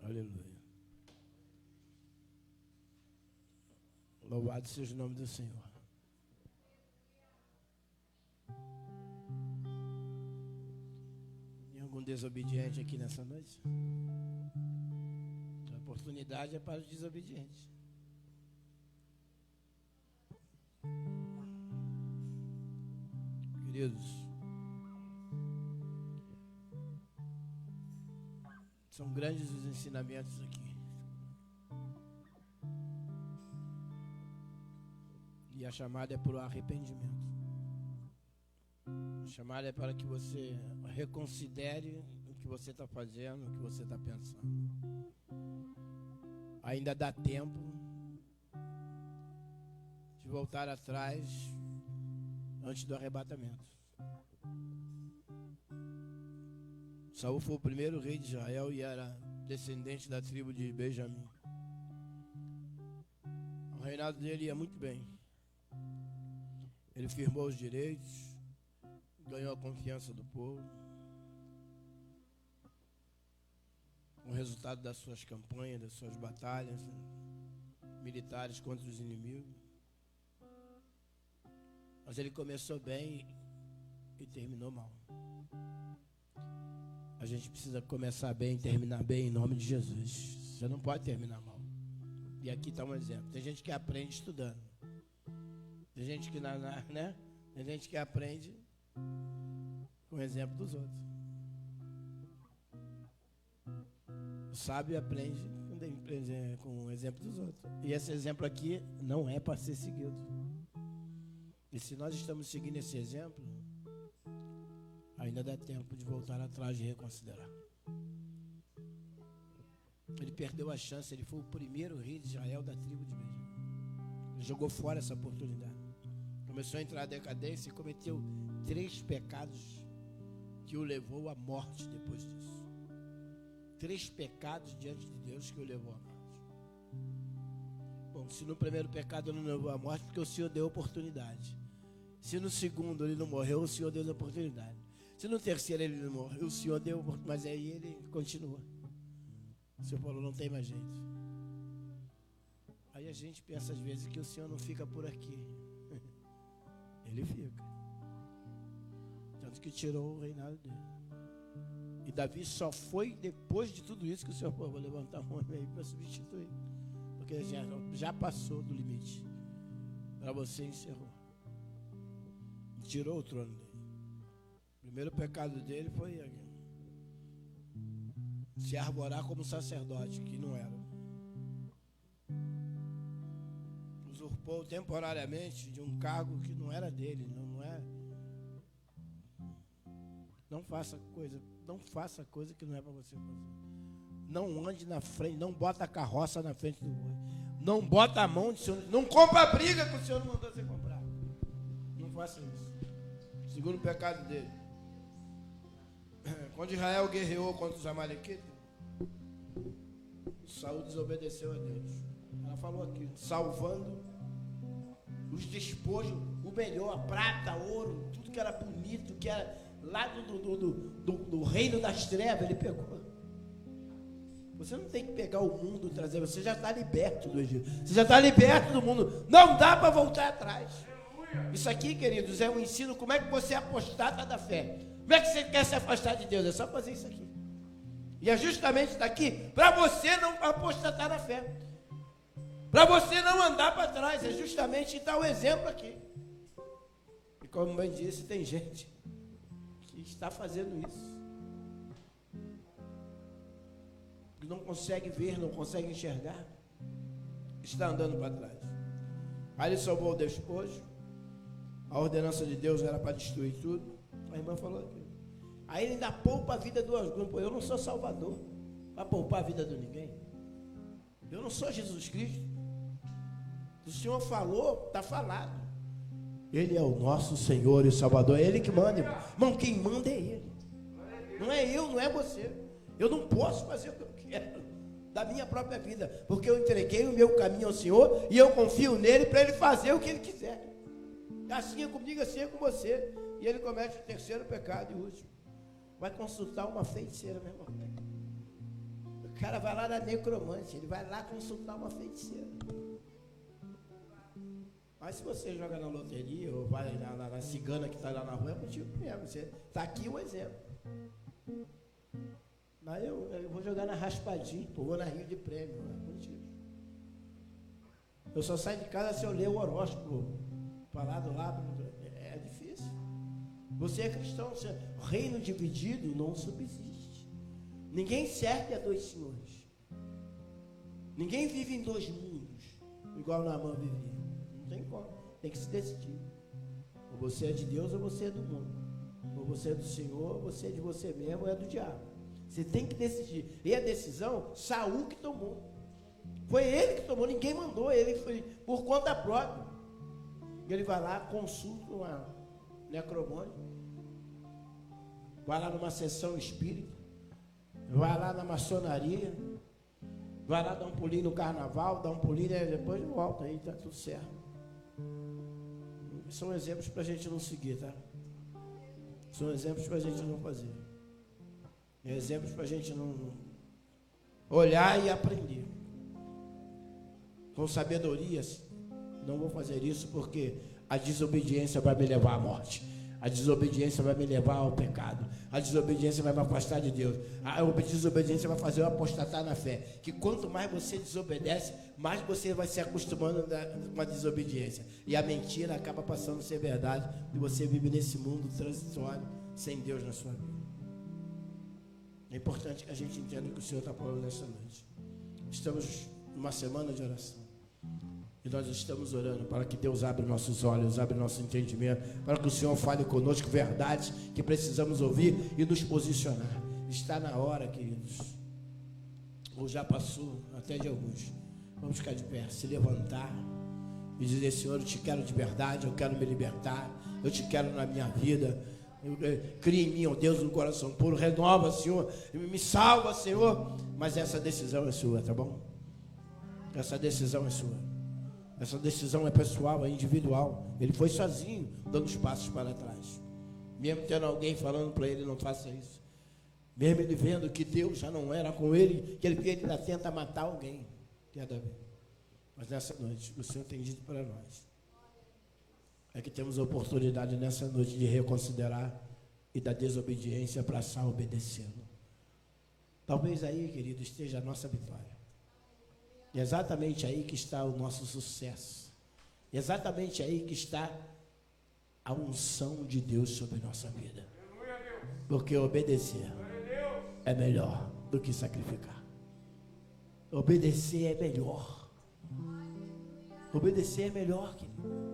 Aleluia. Louvado seja o nome do Senhor. Tem algum desobediente aqui nessa noite? A oportunidade é para os desobedientes. Queridos, são grandes os ensinamentos aqui. E a chamada é para o arrependimento. A chamada é para que você reconsidere o que você está fazendo, o que você está pensando. Ainda dá tempo de voltar atrás antes do arrebatamento. Saul foi o primeiro rei de Israel e era descendente da tribo de Benjamim. O reinado dele ia muito bem. Ele firmou os direitos, ganhou a confiança do povo. O resultado das suas campanhas, das suas batalhas militares contra os inimigos. Mas ele começou bem e terminou mal. A gente precisa começar bem e terminar bem em nome de Jesus. Você não pode terminar mal. E aqui está um exemplo. Tem gente que aprende estudando. Tem gente que né? Tem gente que aprende com o exemplo dos outros. O sábio aprende com o exemplo dos outros. E esse exemplo aqui não é para ser seguido. E se nós estamos seguindo esse exemplo, ainda dá tempo de voltar atrás e reconsiderar. Ele perdeu a chance, ele foi o primeiro rei de Israel da tribo de Benjamim. Ele jogou fora essa oportunidade. Começou a entrar na decadência e cometeu 3 pecados que o levou à morte depois disso. 3 pecados diante de Deus que o levou à morte. Bom, se no primeiro pecado ele não levou à morte, porque o Senhor deu oportunidade. Se no segundo ele não morreu, o Senhor deu oportunidade. Se no terceiro ele não morreu, o Senhor deu oportunidade. Mas aí ele continua. O Senhor falou, não tem mais jeito. Aí a gente pensa às vezes que o Senhor não fica por aqui. Ele fica. Tanto que tirou o reinado dele. E Davi só foi depois de tudo isso que o Senhor falou, vou levantar a mão aí para substituir. Porque já passou do limite. Para você encerrou. Tirou o trono dele. O primeiro pecado dele foi se arvorar como sacerdote, que não era. Usurpou temporariamente de um cargo que não era dele, não é. Não faça coisa que não é para você fazer. Não ande na frente, não bota a carroça na frente do boi. Não bota a mão do Senhor, não compra a briga que o Senhor não mandou você comprar. Não faça isso. Segundo pecado dele. Quando Israel guerreou contra os amalequitas, Saul desobedeceu a Deus. Ela falou aqui, salvando os despojos, o melhor, prata, ouro, tudo que era bonito, que era lá do reino das trevas, ele pegou. Você não tem que pegar o mundo e trazer, você já está liberto do Egito, você já está liberto do mundo, não dá para voltar atrás. Isso aqui, queridos, é um ensino, como é que você apostata da fé. Como é que você quer se afastar de Deus? É só fazer isso aqui. E é justamente daqui, para você não apostatar da fé, para você não andar para trás, é justamente dar o exemplo aqui. E como bem disse, tem gente que está fazendo isso, que não consegue ver, não consegue enxergar, está andando para trás. Aí ele salvou o despojo, a ordenança de Deus era para destruir tudo. A irmã falou aqui. Aí ele ainda poupa a vida do algum. Eu não sou Salvador para poupar a vida de ninguém. Eu não sou Jesus Cristo. O Senhor falou, está falado. Ele é o nosso Senhor e Salvador. É Ele que manda, irmão. Irmão, quem manda é Ele. Não é eu, não é você. Eu não posso fazer o que eu quero da minha própria vida, porque eu entreguei o meu caminho ao Senhor e eu confio nele para Ele fazer o que Ele quiser. Assim é comigo, assim é com você. E ele comete o terceiro pecado e último. Vai consultar uma feiticeira, meu irmão. O cara vai lá na necromante, ele vai lá consultar uma feiticeira. Mas se você joga na loteria ou vai na cigana que está lá na rua, é motivo mesmo. Você está aqui o exemplo. Mas eu vou jogar na raspadinha, eu vou na Rio de Prêmio, não é motivo. Eu só saio de casa se eu ler o horóscopo falado lá. É difícil. Você é cristão, reino dividido não subsiste. Ninguém serve a dois senhores. Ninguém vive em dois mundos, igual Naamã vivia. Não tem como. Tem que se decidir. Ou você é de Deus ou você é do mundo. Ou você é do Senhor, ou você é de você mesmo ou é do diabo. Você tem que decidir. E a decisão, Saul que tomou. Foi ele que tomou, ninguém mandou. Ele foi por conta própria. Ele vai lá, consulta uma necromante, vai lá numa sessão espírita, vai lá na maçonaria, vai lá dar um pulinho no carnaval, dá um pulinho e depois volta, aí está tudo certo. São exemplos para a gente não seguir, tá? São exemplos para a gente não fazer. Exemplos para a gente não olhar e aprender. Com sabedoria, não vou fazer isso porque a desobediência vai me levar à morte. A desobediência vai me levar ao pecado. A desobediência vai me afastar de Deus. A desobediência vai fazer eu apostatar na fé. Que quanto mais você desobedece, mais você vai se acostumando com a desobediência. E a mentira acaba passando a ser verdade. E você vive nesse mundo transitório, sem Deus na sua vida. É importante que a gente entenda o que o Senhor está falando nessa noite. Estamos numa semana de oração. E nós estamos orando para que Deus abra nossos olhos, abra nosso entendimento, para que o Senhor fale conosco verdades que precisamos ouvir e nos posicionar. Está na hora, queridos, ou já passou até de alguns. Vamos ficar de pé, se levantar e dizer: Senhor, eu te quero de verdade, eu quero me libertar, eu te quero na minha vida. Cria em mim, ó Deus, um coração puro, renova, Senhor, me salva, Senhor. Mas essa decisão é sua, tá bom? Essa decisão é sua. Essa decisão é pessoal, é individual. Ele foi sozinho, dando os passos para trás. Mesmo tendo alguém falando para ele: não faça isso. Mesmo ele vendo que Deus já não era com ele, que ele ainda tenta matar alguém. Mas nessa noite, o Senhor tem dito para nós é que temos a oportunidade nessa noite de reconsiderar e da desobediência passar a obedecê-lo. Talvez aí, querido, esteja a nossa vitória. E é exatamente aí que está o nosso sucesso. É exatamente aí que está a unção de Deus sobre nossa vida. Porque obedecer é melhor do que sacrificar. Obedecer é melhor. Obedecer é melhor, querido.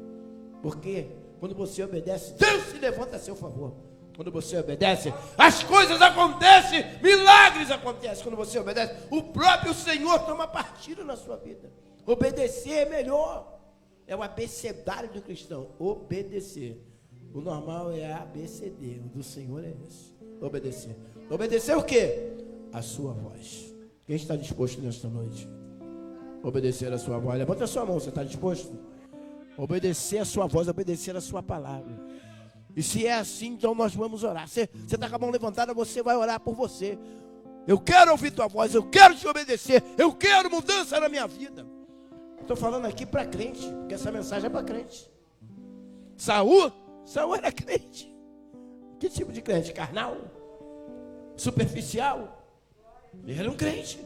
Porque quando você obedece, Deus se levanta a seu favor. Quando você obedece, as coisas acontecem, milagres acontecem. Quando você obedece, o próprio Senhor toma partido na sua vida. Obedecer é melhor. É o abecedário do cristão, obedecer. O normal é ABCD, o do Senhor é esse, obedecer. Obedecer o quê? A sua voz. Quem está disposto nesta noite? Obedecer a sua voz. Levanta a sua mão, você está disposto? Obedecer a sua voz, obedecer a sua palavra. E se é assim, então nós vamos orar. Você está com a mão levantada, você vai orar por você. Eu quero ouvir tua voz, eu quero te obedecer, eu quero mudança na minha vida. Estou falando aqui para crente, porque essa mensagem é para crente. Saul era crente. Que tipo de crente? Carnal? Superficial? Ele era um crente,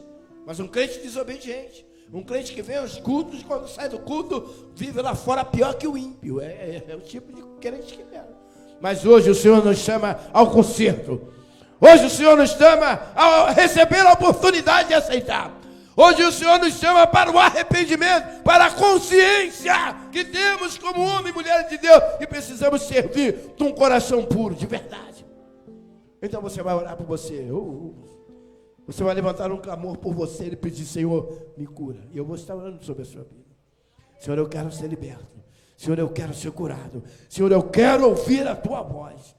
mas um crente desobediente. Um crente que vem aos cultos e quando sai do culto, vive lá fora pior que o ímpio. É o tipo de crente que era. Mas hoje o Senhor nos chama ao conserto. Hoje o Senhor nos chama a receber a oportunidade de aceitar. Hoje o Senhor nos chama para o arrependimento, para a consciência que temos como homem e mulher de Deus e precisamos servir de um coração puro, de verdade. Então você vai orar por você. Você vai levantar um clamor por você e pedir: Senhor, me cura. E eu vou estar orando sobre a sua vida. Senhor, eu quero ser liberto. Senhor, eu quero ser curado. Senhor, eu quero ouvir a tua voz.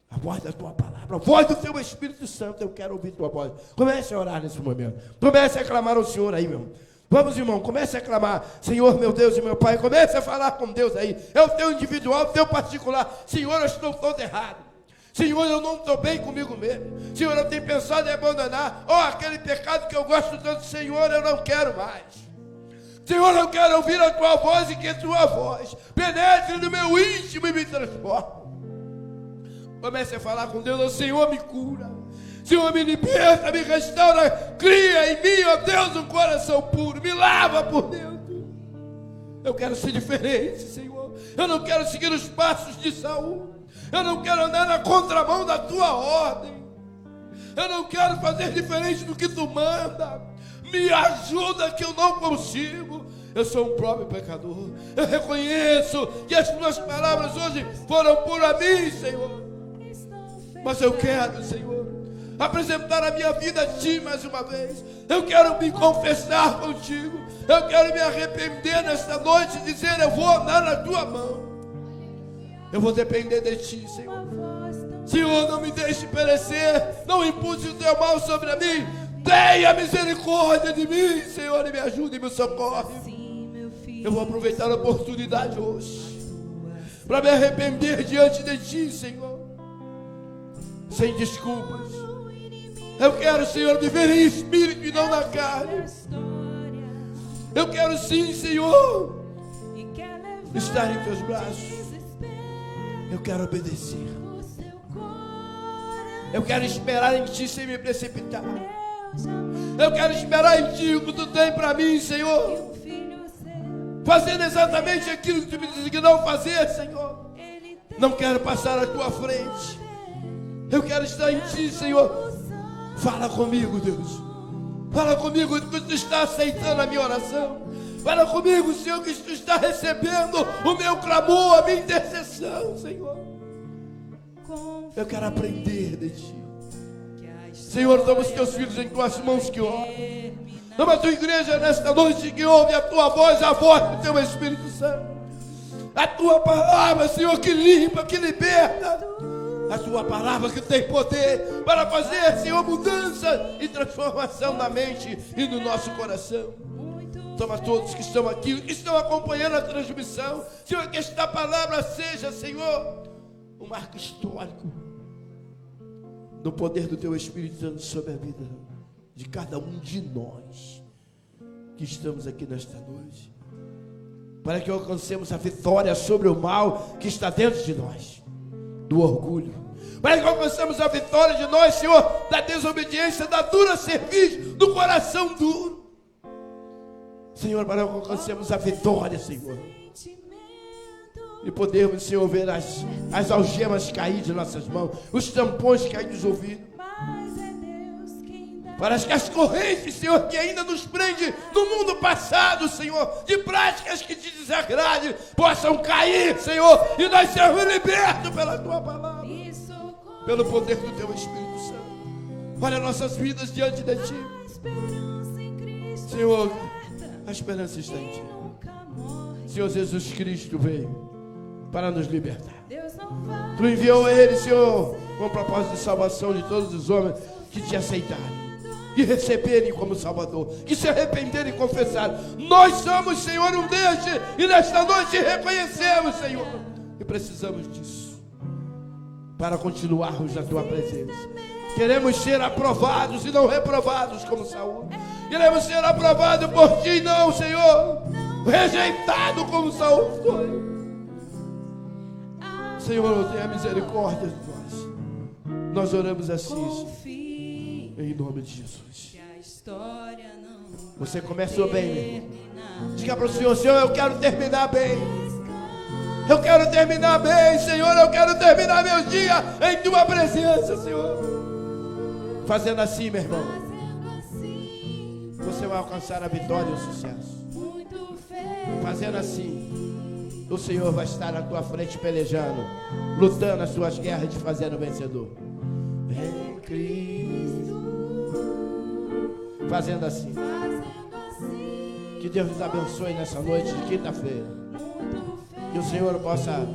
A voz da tua palavra, a voz do teu Espírito Santo, eu quero ouvir tua voz. Comece a orar nesse momento. Comece a clamar ao Senhor aí, meu irmão. Vamos, irmão, comece a clamar: Senhor, meu Deus e meu Pai. Comece a falar com Deus aí. É o teu individual, o teu particular. Senhor, eu estou todo errado. Senhor, eu não estou bem comigo mesmo. Senhor, eu tenho pensado em abandonar. Aquele pecado que eu gosto tanto. Senhor, eu não quero mais. Senhor, eu quero ouvir a tua voz e que a tua voz penetre no meu íntimo e me transforme. Comece a falar com Deus: Senhor, me cura. Senhor, me liberta, me restaura. Cria em mim, ó Deus, um coração puro. Me lava por dentro. Eu quero ser diferente, Senhor. Eu não quero seguir os passos de Saul. Eu não quero andar na contramão da tua ordem. Eu não quero fazer diferente do que tu manda. Me ajuda que eu não consigo. Eu sou um próprio pecador. Eu reconheço que as tuas palavras hoje foram por a mim, Senhor. Mas eu quero, Senhor, apresentar a minha vida a Ti mais uma vez. Eu quero me confessar contigo. Eu quero me arrepender nesta noite e dizer: eu vou andar na Tua mão. Eu vou depender de Ti, Senhor. Senhor, não me deixe perecer. Não impute o Teu mal sobre mim. Tenha misericórdia de mim, Senhor, e me ajude e me socorre. Eu vou aproveitar a oportunidade hoje para me arrepender diante de Ti, Senhor. Sem desculpas. Eu quero, Senhor, viver em espírito e não na carne. Eu quero sim, Senhor, estar em Teus braços. Eu quero obedecer. Eu quero esperar em Ti sem me precipitar. Eu quero esperar em Ti o que Tu tem para mim, Senhor. Fazendo exatamente aquilo que Tu me designou fazer, Senhor. Não quero passar à Tua frente. Eu quero estar em Ti, Senhor. Fala comigo, Deus. Fala comigo que Tu está aceitando a minha oração. Fala comigo, Senhor, que Tu está recebendo o meu clamor, a minha intercessão, Senhor. Eu quero aprender de Ti. Senhor, toma os Teus filhos em Tuas mãos que oram. Toma a Tua igreja nesta noite que ouve a Tua voz, a voz do Teu Espírito Santo. A Tua palavra, Senhor, que limpa, que liberta. A Tua palavra que tem poder para fazer, Senhor, mudança e transformação na mente e no nosso coração. Toma todos que estão aqui, que estão acompanhando a transmissão. Senhor, que esta palavra seja, Senhor, um marco histórico do poder do Teu Espírito Santo sobre a vida de cada um de nós que estamos aqui nesta noite, para que alcancemos a vitória sobre o mal que está dentro de nós, do orgulho, para que alcancemos a vitória de nós, Senhor, da desobediência, da dura cerviz, do coração duro, Senhor, para que alcancemos a vitória, Senhor, e podermos, Senhor, ver as algemas cair de nossas mãos, os tampões cair dos ouvidos, para que as correntes, Senhor, que ainda nos prende no mundo passado, Senhor, de práticas que te desagradem, possam cair, Senhor, e nós sermos libertos pela Tua palavra, pelo poder do Teu Espírito Santo. Olha nossas vidas diante de Ti, Senhor, a esperança está em Ti. Senhor, Jesus Cristo veio para nos libertar. Tu enviou Ele, Senhor, com o propósito de salvação de todos os homens que Te aceitaram. e receberem como Salvador, que se arrependerem e confessarem: nós somos, Senhor, um destes, e nesta noite reconhecemos, Senhor, e precisamos disso para continuarmos na Tua presença. Queremos ser aprovados e não reprovados como Saul. Queremos ser aprovados por Ti, não, Senhor, rejeitado como Saul foi. Senhor, tenha misericórdia de nós. Nós oramos assim, em nome de Jesus. Você começou bem, meu irmão. Diga para o Senhor: Senhor, eu quero terminar bem. Eu quero terminar bem, Senhor. Eu quero terminar meu dia em Tua presença, Senhor. Fazendo assim, meu irmão, você vai alcançar a vitória e o sucesso. Fazendo assim, o Senhor vai estar na tua frente pelejando, lutando as suas guerras e te fazendo vencedor. Em Cristo. Fazendo assim. Que Deus nos abençoe nessa noite de quinta-feira. Que o Senhor possa,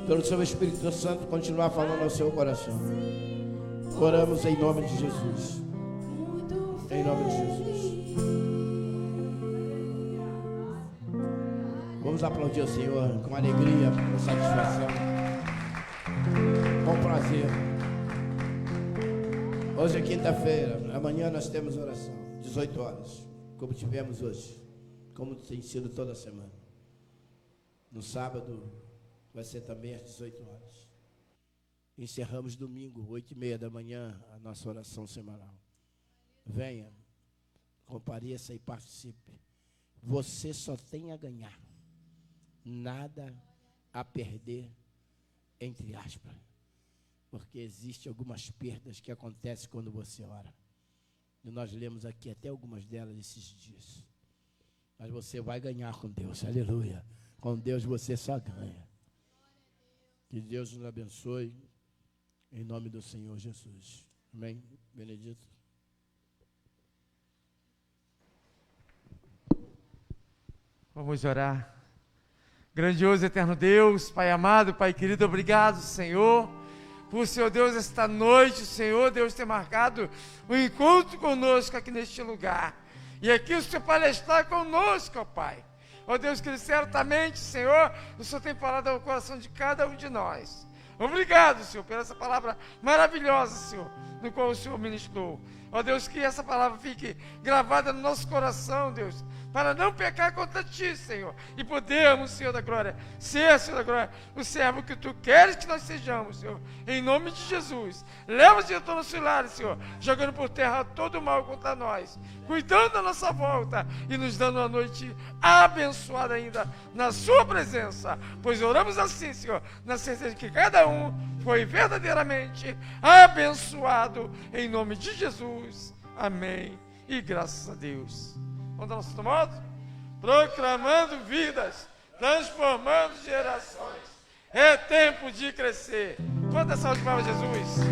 pelo seu Espírito Santo, continuar falando ao seu coração. Oramos em nome de Jesus. Em nome de Jesus. Vamos aplaudir o Senhor com alegria, com satisfação, com prazer. Hoje é quinta-feira, amanhã nós temos oração, 18 horas, como tivemos hoje, como tem sido toda semana. No sábado vai ser também às 18 horas. Encerramos domingo, 8h30 da manhã, a nossa oração semanal. Venha, compareça e participe. Você só tem a ganhar, nada a perder, entre aspas. Porque existem algumas perdas que acontecem quando você ora. E nós lemos aqui até algumas delas esses dias. Mas você vai ganhar com Deus, aleluia. Com Deus você só ganha. Que Deus nos abençoe. Em nome do Senhor Jesus. Amém. Benedito. Vamos orar. Grandioso eterno Deus, Pai amado, Pai querido, obrigado, Senhor, por, Senhor Deus, esta noite, Senhor Deus, ter marcado um encontro conosco aqui neste lugar. E aqui o Senhor palestrar conosco, ó Pai. Ó Deus, que certamente, Senhor, o Senhor tem falado ao coração de cada um de nós. Obrigado, Senhor, por essa palavra maravilhosa, Senhor, no qual o Senhor ministrou. Ó Deus, que essa palavra fique gravada no nosso coração, Deus, para não pecar contra Ti, Senhor, e podermos, Senhor da glória, ser, Senhor da glória, o servo que Tu queres que nós sejamos, Senhor, em nome de Jesus. Leva-os de todos os lares, Senhor, jogando por terra todo o mal contra nós, cuidando da nossa volta e nos dando uma noite abençoada ainda na Sua presença, pois oramos assim, Senhor, na certeza de que cada um foi verdadeiramente abençoado, em nome de Jesus. Amém. E graças a Deus. Vamos dar nosso modo? Proclamando vidas, transformando gerações. É tempo de crescer. Quanta salve para Jesus.